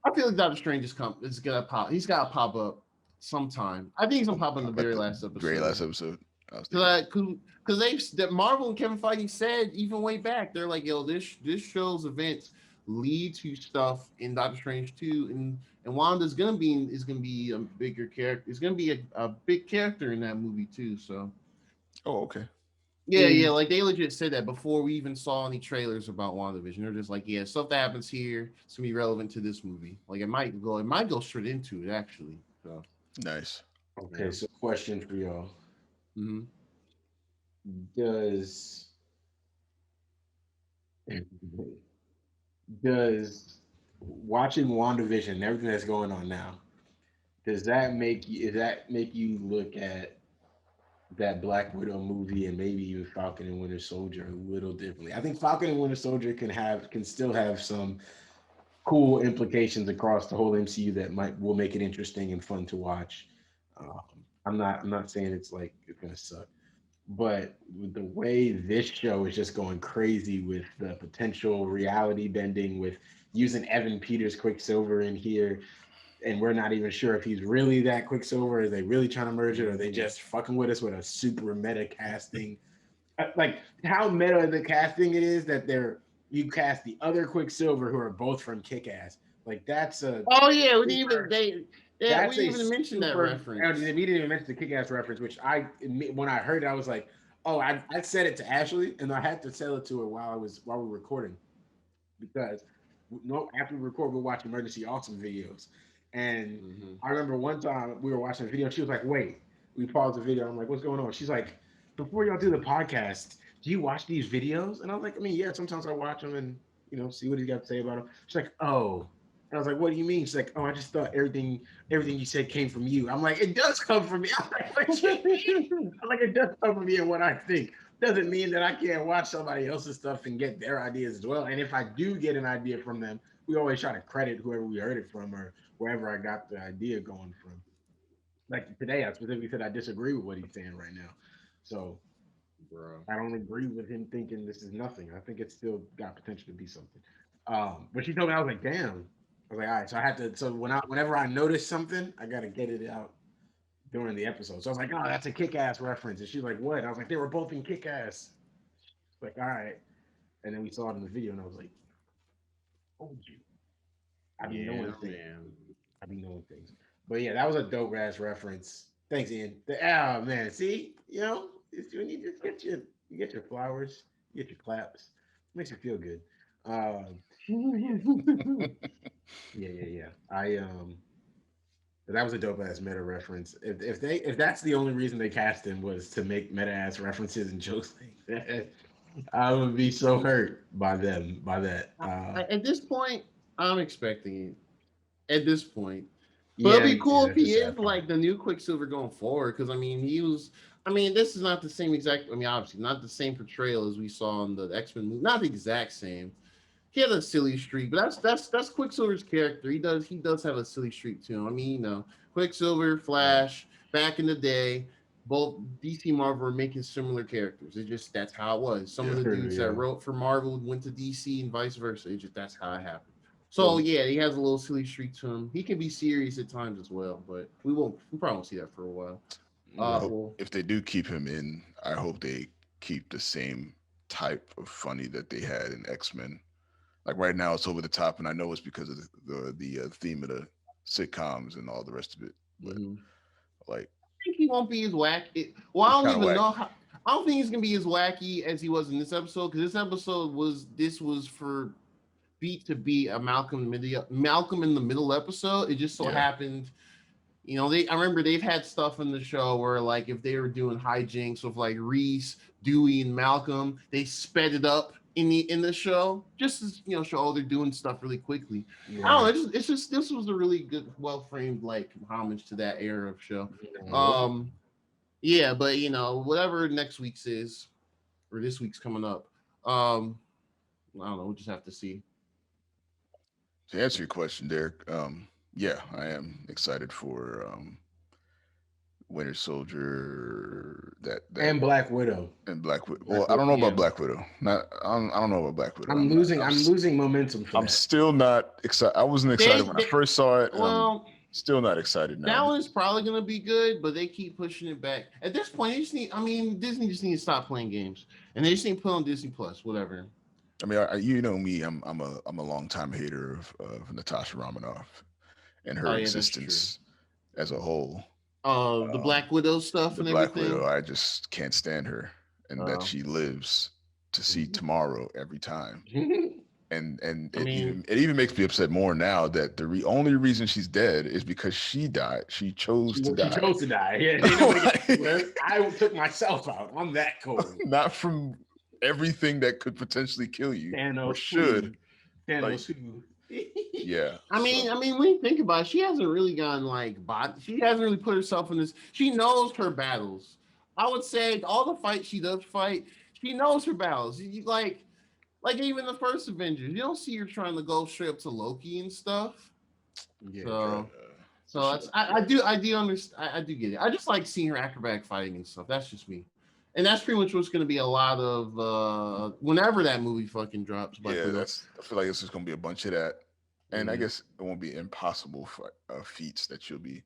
I feel like Doctor Strange is gonna pop. He's gotta pop up sometime. I think he's gonna pop up in the At very the last very last episode. episode, I was thinking. Because that Marvel and Kevin Feige said even way back, they're like, yo, this show's events lead to stuff in Doctor Strange 2, and Wanda's gonna be a bigger character. Is gonna be a big character in that movie too. So Oh, okay. yeah, like they legit said that before we even saw any trailers about WandaVision. They're just like, yeah, stuff that happens here, it's gonna be relevant to this movie. Like it might go straight into it actually. So Nice. Okay, yeah. so question for y'all. Mm-hmm. Does does watching WandaVision and everything that's going on now, does that make you look at that Black Widow movie and maybe even Falcon and Winter Soldier a little differently? I think Falcon and Winter Soldier can still have some cool implications across the whole MCU that will make it interesting and fun to watch. Um, I'm not saying it's gonna suck, but with the way this show is just going crazy with the potential reality bending, with using Evan Peters Quicksilver in here, and we're not even sure if he's really that Quicksilver. Are they really trying to merge it? Or are they just fucking with us with a super meta casting? Like how meta the casting it is that you cast the other Quicksilver who are both from Kick Ass. Like that's a Oh yeah, super. we That's didn't a even mention that super. And reference. we didn't even mention the Kick Ass reference, which when I heard it, I was like, oh, I said it to Ashley, and I had to tell it to her while we were recording, because no, after we record, we'll watch Emergency Awesome videos. And Mm-hmm. I remember one time we were watching a video, and she was like, wait, we paused the video. I'm like, what's going on? She's like, before y'all do the podcast, do you watch these videos? And I was like, I mean, yeah, sometimes I watch them and see what he's got to say about them. She's like, oh. And I was like, what do you mean? She's like, oh, I just thought everything you said came from you. I'm like, it does come from me. I'm like, what you mean? I'm like, it does come from me and what I think. Doesn't mean that I can't watch somebody else's stuff and get their ideas as well. And if I do get an idea from them, we always try to credit whoever we heard it from or wherever I got the idea going from. Like today, I specifically said I disagree with what he's saying right now. So Bro. I don't agree with him thinking this is nothing. I think it's still got potential to be something. But she told me, I was like, damn. I was like, all right. So I had to. So whenever I notice something, I gotta get it out during the episode. So I was like, oh, that's a Kick-Ass reference. And she's like, what? I was like, they were both in Kick-Ass. Like, all right. And then we saw it in the video, and I was like, told you. I be knowing things. I be knowing things. But yeah, that was a dope ass reference. Thanks, Ian. Oh man, see, you just get your flowers, you get your claps. Makes you feel good. Yeah. That was a dope ass meta reference. If that's the only reason they cast him was to make meta ass references and jokes, I would be so hurt by that. At this point, I'm expecting it. At this point, but it'd be cool if he is like the new Quicksilver going forward. Because I mean, this is not the same exact. I mean, obviously not the same portrayal as we saw in the X-Men movie. Not the exact same. He had a silly streak, but that's Quicksilver's character. He does have a silly streak to him. I mean, Quicksilver, Flash, back in the day, both DC Marvel were making similar characters. That's how it was. Some of the dudes that wrote for Marvel went to DC and vice versa. That's how it happened. So yeah, he has a little silly streak to him. He can be serious at times as well, but we probably won't see that for a while. If they do keep him in, I hope they keep the same type of funny that they had in X-Men. Like right now, it's over the top, and I know it's because of the theme of the sitcoms and all the rest of it. But like, I think he won't be as wacky. Well, I don't even know how. I don't think he's gonna be as wacky as he was in this episode, because this episode was for beat to be a Malcolm in the Middle episode. It just so happened, I remember they've had stuff in the show where like if they were doing hijinks with like Reese, Dewey, and Malcolm, they sped it up in the show just to show they're doing stuff really quickly. I don't know. It's just this was a really good, well framed like homage to that era of show. Yeah, but whatever next week's is, or this week's coming up. I don't know. We'll just have to see. To answer your question, Derek, yeah, I am excited for Winter Soldier, and Black Widow. Well, I don't know about Black Widow. I don't know about Black Widow. I'm losing momentum. I'm still not excited. I wasn't excited when I first saw it. Well, still not excited now. That one is probably gonna be good, but they keep pushing it back. At this point, Disney just need to stop playing games, and they just need to put on Disney Plus, whatever. I mean, you know me. I'm a longtime hater of Natasha Romanoff and her existence as a whole. The Black Widow stuff and everything. Black Widow, I just can't stand her, and that she lives to see tomorrow every time. And it even makes me upset more now that the only reason she's dead is because she died. She chose to die. She chose to die. Yeah, I took myself out. I'm that cold. Not from everything that could potentially kill you or should. Yeah. I mean, when you think about it, she hasn't really gotten she hasn't really put herself in this. She knows her battles. I would say all the fights she does fight, she knows her battles. Like even the first Avengers, you don't see her trying to go straight up to Loki and stuff. Yeah. So it's, I do understand. I do get it. I just like seeing her acrobatic fighting and stuff. That's just me. And that's pretty much what's going to be a lot of whenever that movie fucking drops. I feel like it's just going to be a bunch of that. And I guess it won't be impossible feats that you'll be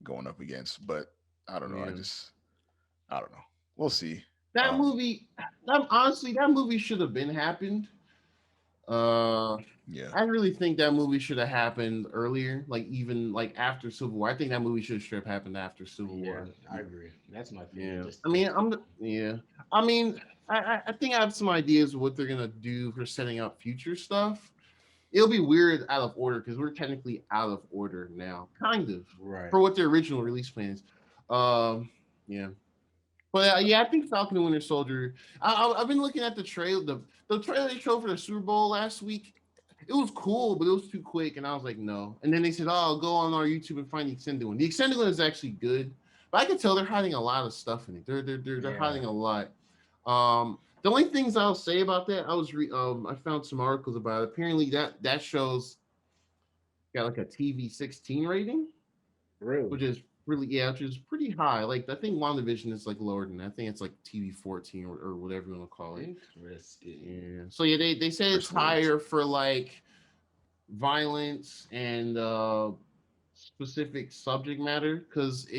going up against. But I don't know. I don't know. We'll see. That movie, honestly, that movie should have been happened. I really think that movie should have happened earlier, even after Civil War. I think that movie should have happened after Civil War. I agree. That's my thing. Yeah. I think I have some ideas of what they're gonna do for setting up future stuff. It'll be weird out of order because we're technically out of order now, kind of, right, for what their original release plan is. Yeah. But yeah, I think Falcon and Winter Soldier. I've been looking at the trailer. The trailer they showed for the Super Bowl last week. It was cool, but it was too quick, and I was like, no. And then they said, "Oh, go on our YouTube and find the extended one." The extended one is actually good, but I can tell they're hiding a lot of stuff in it. They're hiding a lot. The only things I'll say about that, I found some articles about it. Apparently, that show's got like a TV 16 rating, Really? which is which is pretty high. Like I think WandaVision is like lower than that. I think it's like TV 14 or whatever you want to call it. Interesting. Yeah. So yeah, they say it's higher for like violence and specific subject matter because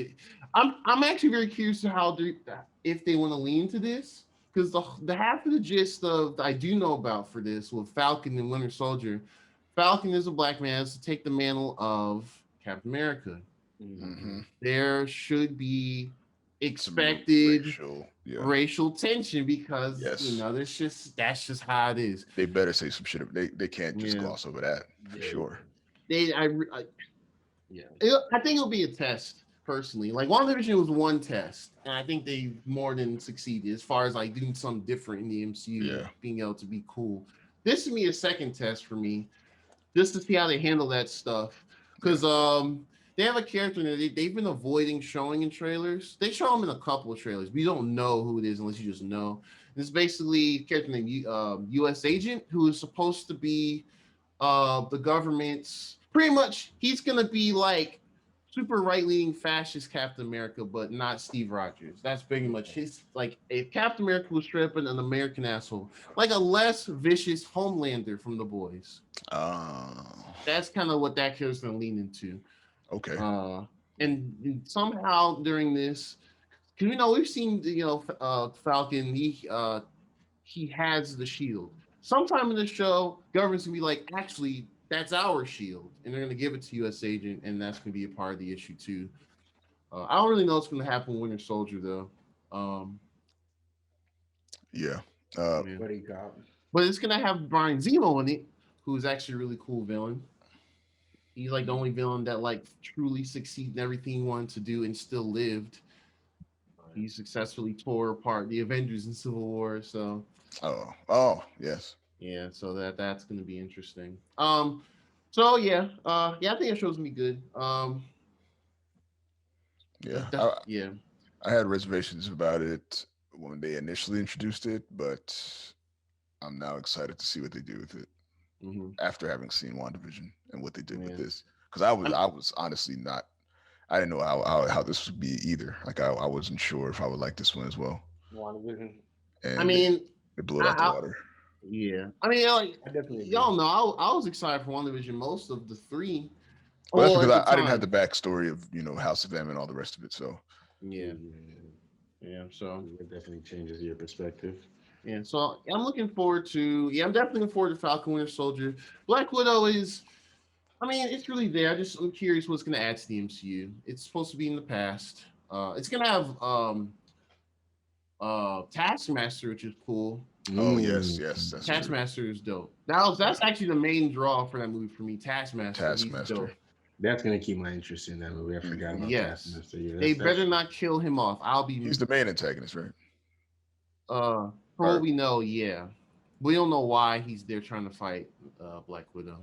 I'm actually very curious to how if they want to lean to this because the half of the gist of I do know about for this with Falcon and Winter Soldier. Falcon is a black man has to take the mantle of Captain America. Mm-hmm. There should be expected racial tension because that's just how it is. They better say some shit. They can't just gloss over that for sure. I think it'll be a test personally. Like WandaVision was one test, and I think they more than succeeded as far as like doing something different in the MCU, being able to be cool. This would be a second test for me, just to see how they handle that stuff. Because they have a character that they've been avoiding showing in trailers. They show him in a couple of trailers, but you don't know who it is unless you just know. It's basically a character named U.S. Agent, who is supposed to be the government's pretty much. He's gonna be like super right-leaning fascist Captain America, but not Steve Rogers. That's pretty much his. Like if Captain America was stripping an American asshole, like a less vicious Homelander from The Boys. That's kind of what that character's gonna lean into. Okay. And somehow during this, because we've seen Falcon. He has the shield. Sometime in the show, government's gonna be like, actually, that's our shield, and they're gonna give it to U.S. Agent, and that's gonna be a part of the issue too. I don't really know what's gonna happen with Winter Soldier though. What do you got? But it's gonna have Brian Zemo in it, who's actually a really cool villain. He's like the only villain that like truly succeeded in everything he wanted to do and still lived. He successfully tore apart the Avengers in Civil War. So. Oh, yes. Yeah, so that's gonna be interesting. So yeah, I think that show's gonna be good. I had reservations about it when they initially introduced it, but I'm now excited to see what they do with it after having seen WandaVision and what they did with this. Because I was honestly not. I didn't know how this would be either. Like I wasn't sure if I would like this one as well. WandaVision. And they blew it out the water. Yeah, I mean, like, I definitely y'all know I was excited for WandaVision most of the three. Well, that's because I didn't have the backstory of House of M and all the rest of it. So yeah. So it definitely changes your perspective. Yeah, so I'm looking forward to. Yeah, I'm definitely looking forward to Falcon Winter Soldier. Black Widow is. I mean, it's really there. I'm curious what's going to add to the MCU. It's supposed to be in the past. It's going to have Taskmaster, which is cool. Oh yes, that's Taskmaster is dope. That's actually the main draw for that movie for me. Taskmaster. That's gonna keep my interest in that movie. I forgot about Taskmaster. Yeah, they better not kill him off. He's the main antagonist, right? For what we know, yeah. We don't know why he's there trying to fight Black Widow.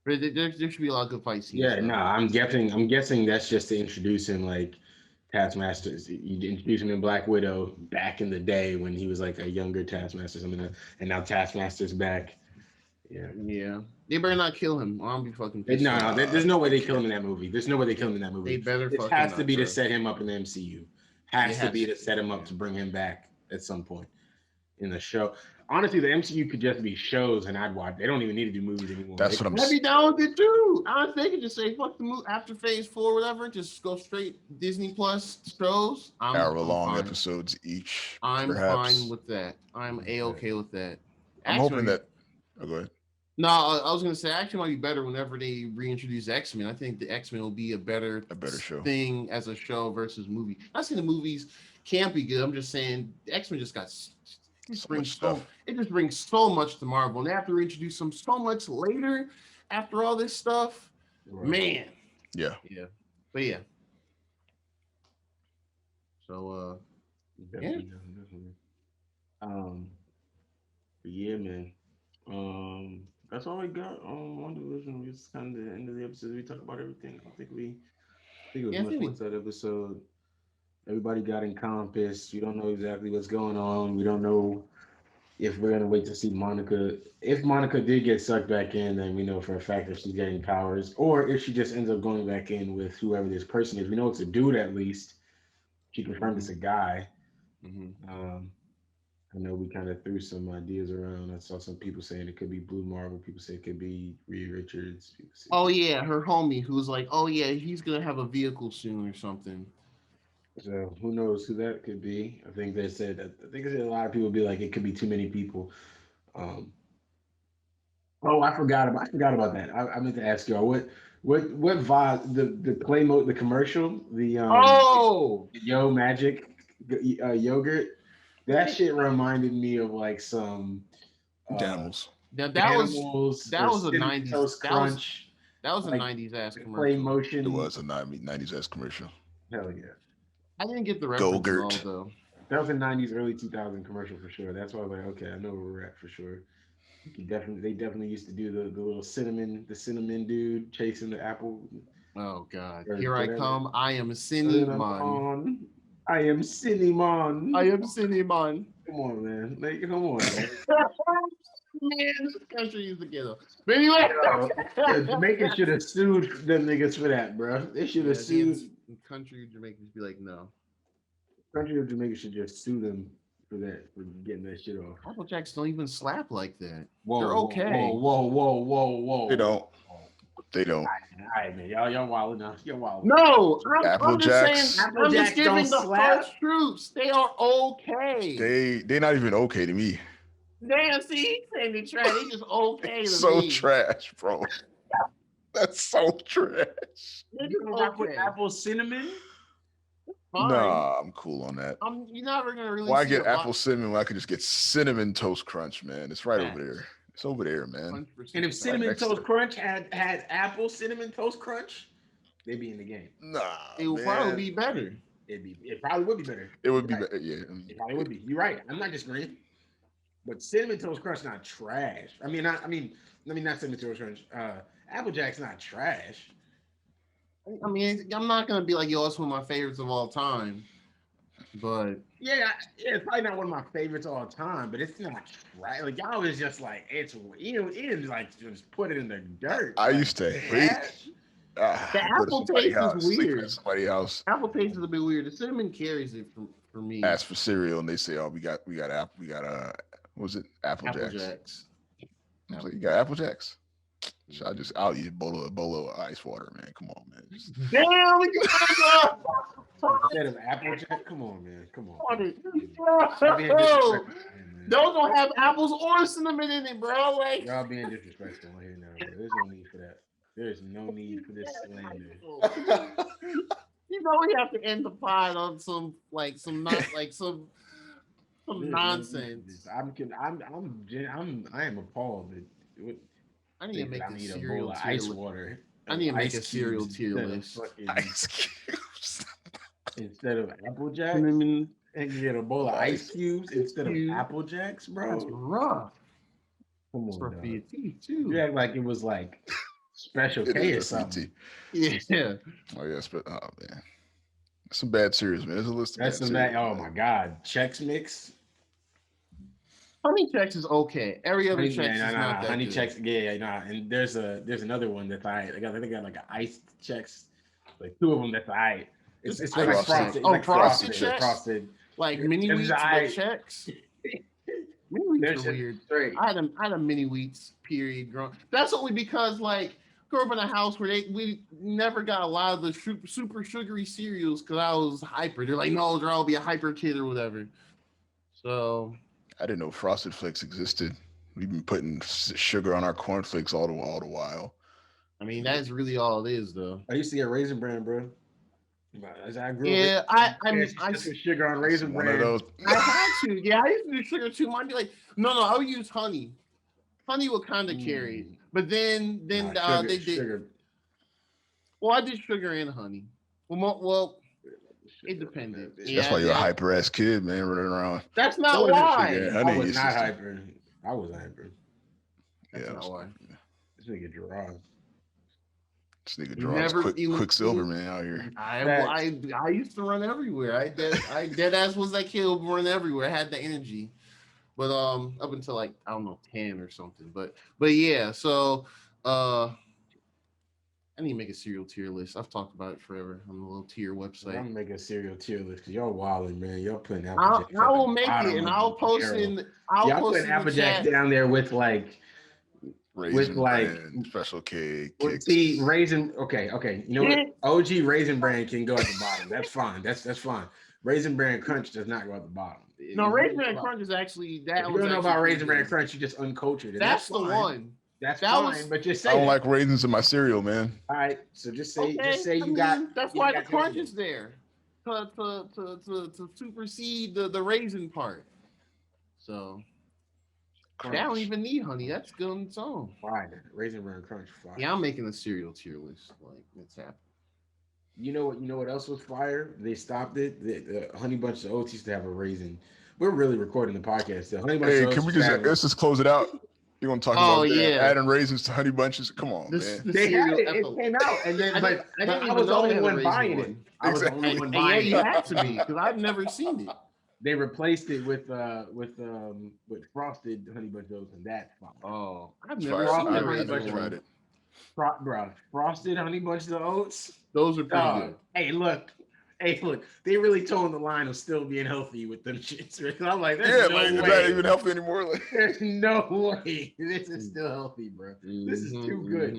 But there should be a lot of good fight scenes. Yeah, no, I'm guessing that's just to introduce him like Taskmaster. You introduce him in Black Widow back in the day when he was like a younger Taskmaster, something, and now Taskmaster's back. Yeah. They better not kill him. I'll be fucking pissed. No, there's no way they kill him in that movie. There's no way they kill him in that movie. They better. It has to be to set him up in the MCU. Has to be to set him up to bring him back at some point in the show. Honestly, the MCU could just be shows, and I'd watch. They don't even need to do movies anymore. That's what I'm saying. I'd be down with it too. Honestly, they could just say fuck the movie after Phase 4, whatever. Just go straight Disney Plus shows. Hour-long episodes each. I'm fine with that. I'm a-okay with that. I'm hoping that. Oh, go ahead. No, I was gonna say actually might be better whenever they reintroduce X-Men. I think the X-Men will be a better show thing as a show versus movie. Not saying the movies can't be good. I'm just saying X-Men just got it just brings so much to Marvel, and they have to reintroduce them so much later after all this stuff. Right. Man. Yeah. But yeah. So Definitely. But yeah, man. That's all I got on WandaVision. It's kind of the end of the episode. We talked about everything. I think it was yeah, I much think we, what's that episode. Everybody got encompassed. We don't know exactly what's going on. We don't know if we're gonna wait to see Monica. If Monica did get sucked back in, then we know for a fact that she's getting powers. Or if she just ends up going back in with whoever this person is. We know it's a dude at least. She confirmed it's a guy. Um, I know we kind of threw some ideas around. I saw some people saying it could be Blue Marvel. People say it could be Reed Richards. People say oh yeah, her homie who's like, oh yeah, he's gonna have a vehicle soon or something. so. Who knows who that could be? I think they said that. I think they said a lot of people be like it could be too many people. Um, oh, I forgot about that. I meant to ask y'all what vibe the play mode the commercial Oh, Yo Magic yogurt. That shit reminded me of like some Animals. now animals that or was a Cinnamon '90s Toast Crunch. that was a Like '90s ass play commercial. motion. It was a 90s S commercial. Hell yeah. I didn't get the reference at all Go-gurt. though. That was a '90s, early 2000 commercial for sure. That's why I was like, okay, I know where we're at for sure. They definitely used to do the little the cinnamon dude chasing the apple. Oh God, Or here I whatever. come. I am Cinnamon. I am Cinnamon. I am Cinnamon. Come on, man. Like, come on, man. Man, this country is the ghetto. But anyway, Yeah, Jamaica should have sued them niggas for that, bro. They should have sued. Country Jamaicans be like, no. Country of Jamaica should just sue them for that, for getting that shit off. Apple Jacks don't even slap like that. Whoa, They're okay. Whoa. They don't. They don't. All right, man. Y'all wilding now. Y'all wilding. No, I'm just Applejack's- saying. Apple I'm just Jacks giving don't the slap? harsh truths. They are okay. They're not even okay to me. Damn, see, he's saying they trash. They just okay to So me. trash, bro. That's so trash. They're You just gonna rock with okay. apple cinnamon? Fine. Nah, I'm cool on that. You're never gonna really. Why see get a lot- apple cinnamon when I could just get cinnamon toast crunch, man? It's right over Facts. there. It's over there, man. 100% And if Cinnamon next Toast to- Crunch had apple Cinnamon Toast Crunch, they'd be in the game. Nah, it would man. probably be better. It probably would be better. It would be Right. better, yeah. It probably would be. You're right. I'm not disagreeing. But Cinnamon Toast Crunch not trash. I mean, not Cinnamon Toast Crunch. Applejack's not trash. I mean, I'm not gonna be like, yo, it's one of my favorites of all time. But Yeah, it's probably not one of my favorites all time, but it's not trash. Like y'all was just like it's you didn't like just put it in the dirt. I Like, used to hate trash? The go to apple somebody's taste is house, sleep weird. at somebody's house, apple taste is a bit weird. The cinnamon carries it for me. ask for cereal, and they say, "Oh, we got apple, we got what was it, Apple Apple Jacks?" Jacks. I was like, "You got Apple Jacks?" So I'll eat a bowl of ice water, man. Come on, man. Just- Damn, look at Instead of Applejack, come on, man. Come on. that. Y'all being disrespectful, man. Those don't have apples or cinnamon in it, bro. Like, Y'all being disrespectful here now. Bro. There's no need for that. There's no need for this slander. you know, we have to end the pod on some nonsense. I am appalled that I need to make I a need a cereal bowl of tier ice list. water. I need to make Ice a cereal cubes tier instead of list. fucking- Ice cubes. Instead of Apple Jacks, Cinnamon. and you get a bowl of ice cubes instead of Cubes. Apple Jacks, That's bro. rough. Come It's on, for dog. your teeth too. You act like it was like Special It K or is a something. PT. Yeah. Oh yes, but oh man, some bad cereals, man. There's a list of That's bad some that. cereals, Oh man. my God, Chex Mix. Honey Chex is okay. Every other Honey, Chex is not that Honey good. Chex. Yeah, nah. And there's another one that's I think I got like an iced Chex, like two of them that's I. It's It's like Frosted. frosted. Oh, like Frosted Chex? Frosted. Like mini There's wheats, but I- Chex. Mini wheats There's are just weird. straight. I had a mini wheats period growing. That's only because like grew up in a house where we never got a lot of the super sugary cereals because I was hyper. They're like, no, I'll be a hyper kid or whatever. So I didn't know Frosted Flakes existed. We've been putting sugar on our cornflakes all the while. I mean that's really all it is though. I used to get Raisin Bran, bro. As I grew Yeah, up, I mean I just with sugar on Raisin One Bran. of those. I had to. Yeah, I used to do sugar too. Might be like, no, I would use honey. Honey would kind of carry it. But then Nah, they did. sugar. Well, I did sugar and honey. Well, It depended. That's why you're a hyper ass kid, man, running around. That's not why. Yeah, I honey, was it's not just- hyper. I was hyper. That's Yeah, not why. This nigga Gerard. this nigga You draws never- Quicksilver, man, out here. I used to run everywhere. I dead ass was that kid who run everywhere. I had the energy. But up until like I don't know 10 or something. But yeah, so I need to make a serial tier list. I've talked about it forever on the little tier website. I'm gonna make a serial tier list because y'all wilding, man. Y'all putting I Applejack. will make it, and I'll post in. Y'all putting Applejack down there with like Raisin like- Bran, special cake. see raisin. Okay. You know what? OG Raisin Bran can go at the bottom. That's fine. That's fine. Raisin Bran Crunch does not go at the bottom. No, Raisin Bran Crunch is actually that. If you don't know about Raisin Bran Crunch, you just uncultured. And That's the fine. one. That's That fine, was- but just say I don't that. like raisins in my cereal, man. All right, so just say Okay, you got. That's you why got the crunch that. is there to supersede the raisin part. So Crunch. that don't even need honey. That's good on its own. Fire. Raisin Bran Crunch. Fire. Yeah, I'm making a cereal tier list. Like it's happening. You know what else was fire? They stopped it. The Honey Bunch of Oats used to have a raisin. We're really recording the podcast still. Honey Bunch Hey, of Oats can we used to just have- let's just close it out? You want to talk Oh, about yeah. adding raisins to honey bunches? Come on, This- man. They had cereal it. It episode. came out, and then I but didn't I even was the know they only had a one raisin buying one. it. I was the only one And yeah, buying you it. had to be because I've never seen it. They replaced it with frosted Honey Bunch of Oats, and that's fine. Oh, I've It's never fire. seen I've the never raisin tried one. it. Bro, frosted Honey Bunches of Oats. Those are pretty Dog. good. Hey, look. They really toeing the line of still being healthy with them shits. I'm like, Yeah, there's like no is that way. even healthy anymore? Like, There's no way this is still healthy, bro. This is too good.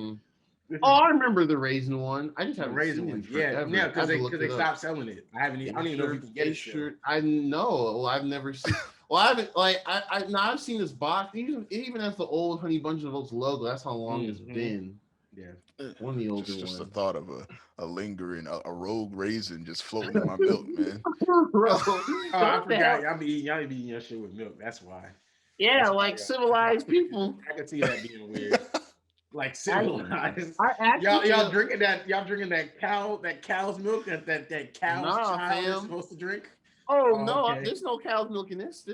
This is- Oh, I remember the raisin one. I just the haven't raisin seen it one. forever. Yeah, I because have to look they it up. stopped selling it. I don't even know if you can get it. Still. I know. Well, I've never seen. Well, I haven't like I've seen this box. Even has the old Honey Bunches of Oats logo. That's how long it's Mhm. been. Yeah. One of the older just ones. the thought of a lingering, a rogue raisin just floating in my milk, man. Bro, Oh, I forgot. Y'all be eating your shit with milk. That's why. Yeah, That's like why. civilized people. I can see that being weird. Like civilized. I actually Y'all drinking that cow's milk that cow's Nah, child is fam. supposed to drink. Oh Oh, no, okay. there's no cow's milk in this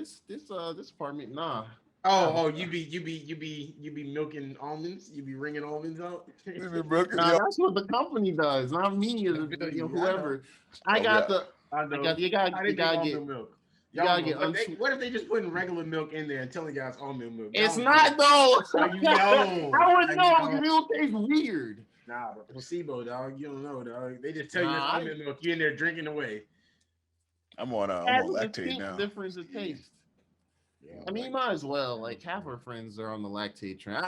apartment. Nah. Oh, you be milking almonds. You be wringing almonds out. You be milking Nah, your- that's what the company does, not me or whoever. I got yeah. I know. you gotta I didn't get drink almond milk. you gotta Y'all know. get What if they just putting regular milk in there and telling you guys almond milk? It's Y'all not though. know. You know. I would know You because it'll taste weird. Nah, but placebo, dog. You don't know, dog. They just tell you it's Nah, almond milk. You in there drinking away. I'm on Has a lactate distinct now. difference of taste. Yeah, I mean, you might as well. Like half our friends are on the lactate train.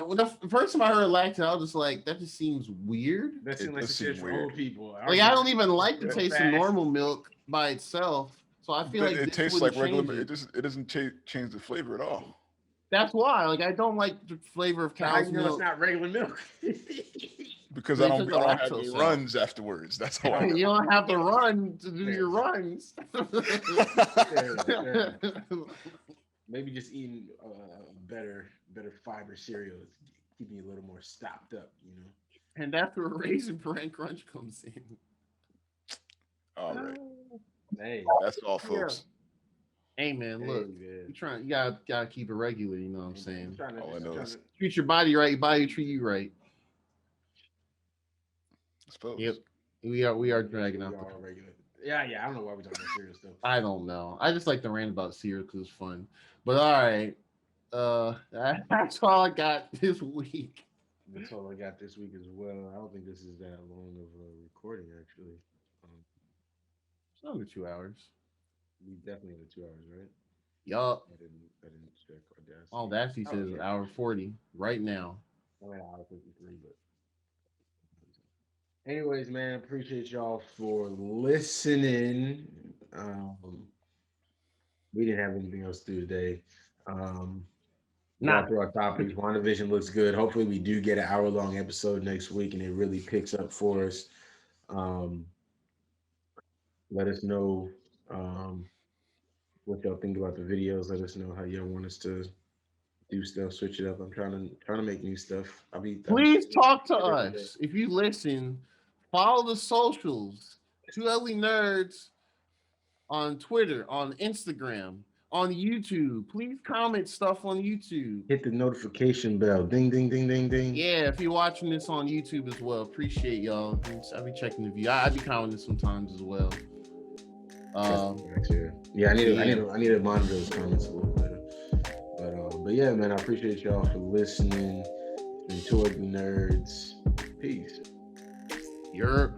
When the first time I heard lactate, I was just like, that just seems weird. that seems It like does some shit seem for weird. old people. Like I don't even like the That's taste of fast. normal milk by itself. So I feel But like it this tastes wouldn't like regular. change It doesn't change the flavor at all. That's why. Like I don't like the flavor of How cow's you know it's milk. not regular milk? Because They I don't took the have lactose any out. runs afterwards. That's how I You know. don't have to run to do your runs. Maybe just eating better fiber cereal is keeping you a little more stopped up, you know. And that's where Raisin Bran Crunch comes in. All right, Hey, that's all, folks. Hey man, look, you gotta keep it regular. You know what I'm saying? All I know is- Treat your body right, your body treat you right. I suppose. Yep, we are dragging out. regular. Yeah. I don't know why we're talking about cereal stuff. I don't know. I just like to rant about cereal because it's fun. But all right, that's all I got this week. That's all I got this week as well. I don't think this is that long of a recording, actually. It's under 2 hours. We definitely had 2 hours, right? Yup. I didn't check our desk. All that she says is hour 40 right now. I'm at hour 53, but. Anyways, man, appreciate y'all for listening. We didn't have anything else to do today. Not through our topics. WandaVision looks good. Hopefully, we do get an hour-long episode next week, and it really picks up for us. Let us know what y'all think about the videos. Let us know how y'all want us to do stuff, switch it up. I'm trying to make new stuff. Please talk to us. If you listen, follow the socials. Two Ugly Nerds on Twitter, on Instagram, on YouTube. Please comment stuff on YouTube. Hit the notification bell. Ding, ding, ding, ding, ding. Yeah, if you're watching this on YouTube as well, appreciate y'all. I'll be checking the view. I be commenting sometimes as well. Yeah, I need to monitor those comments a little better. But yeah, man, I appreciate y'all for listening. And Two Ugly Nerds. Peace. You're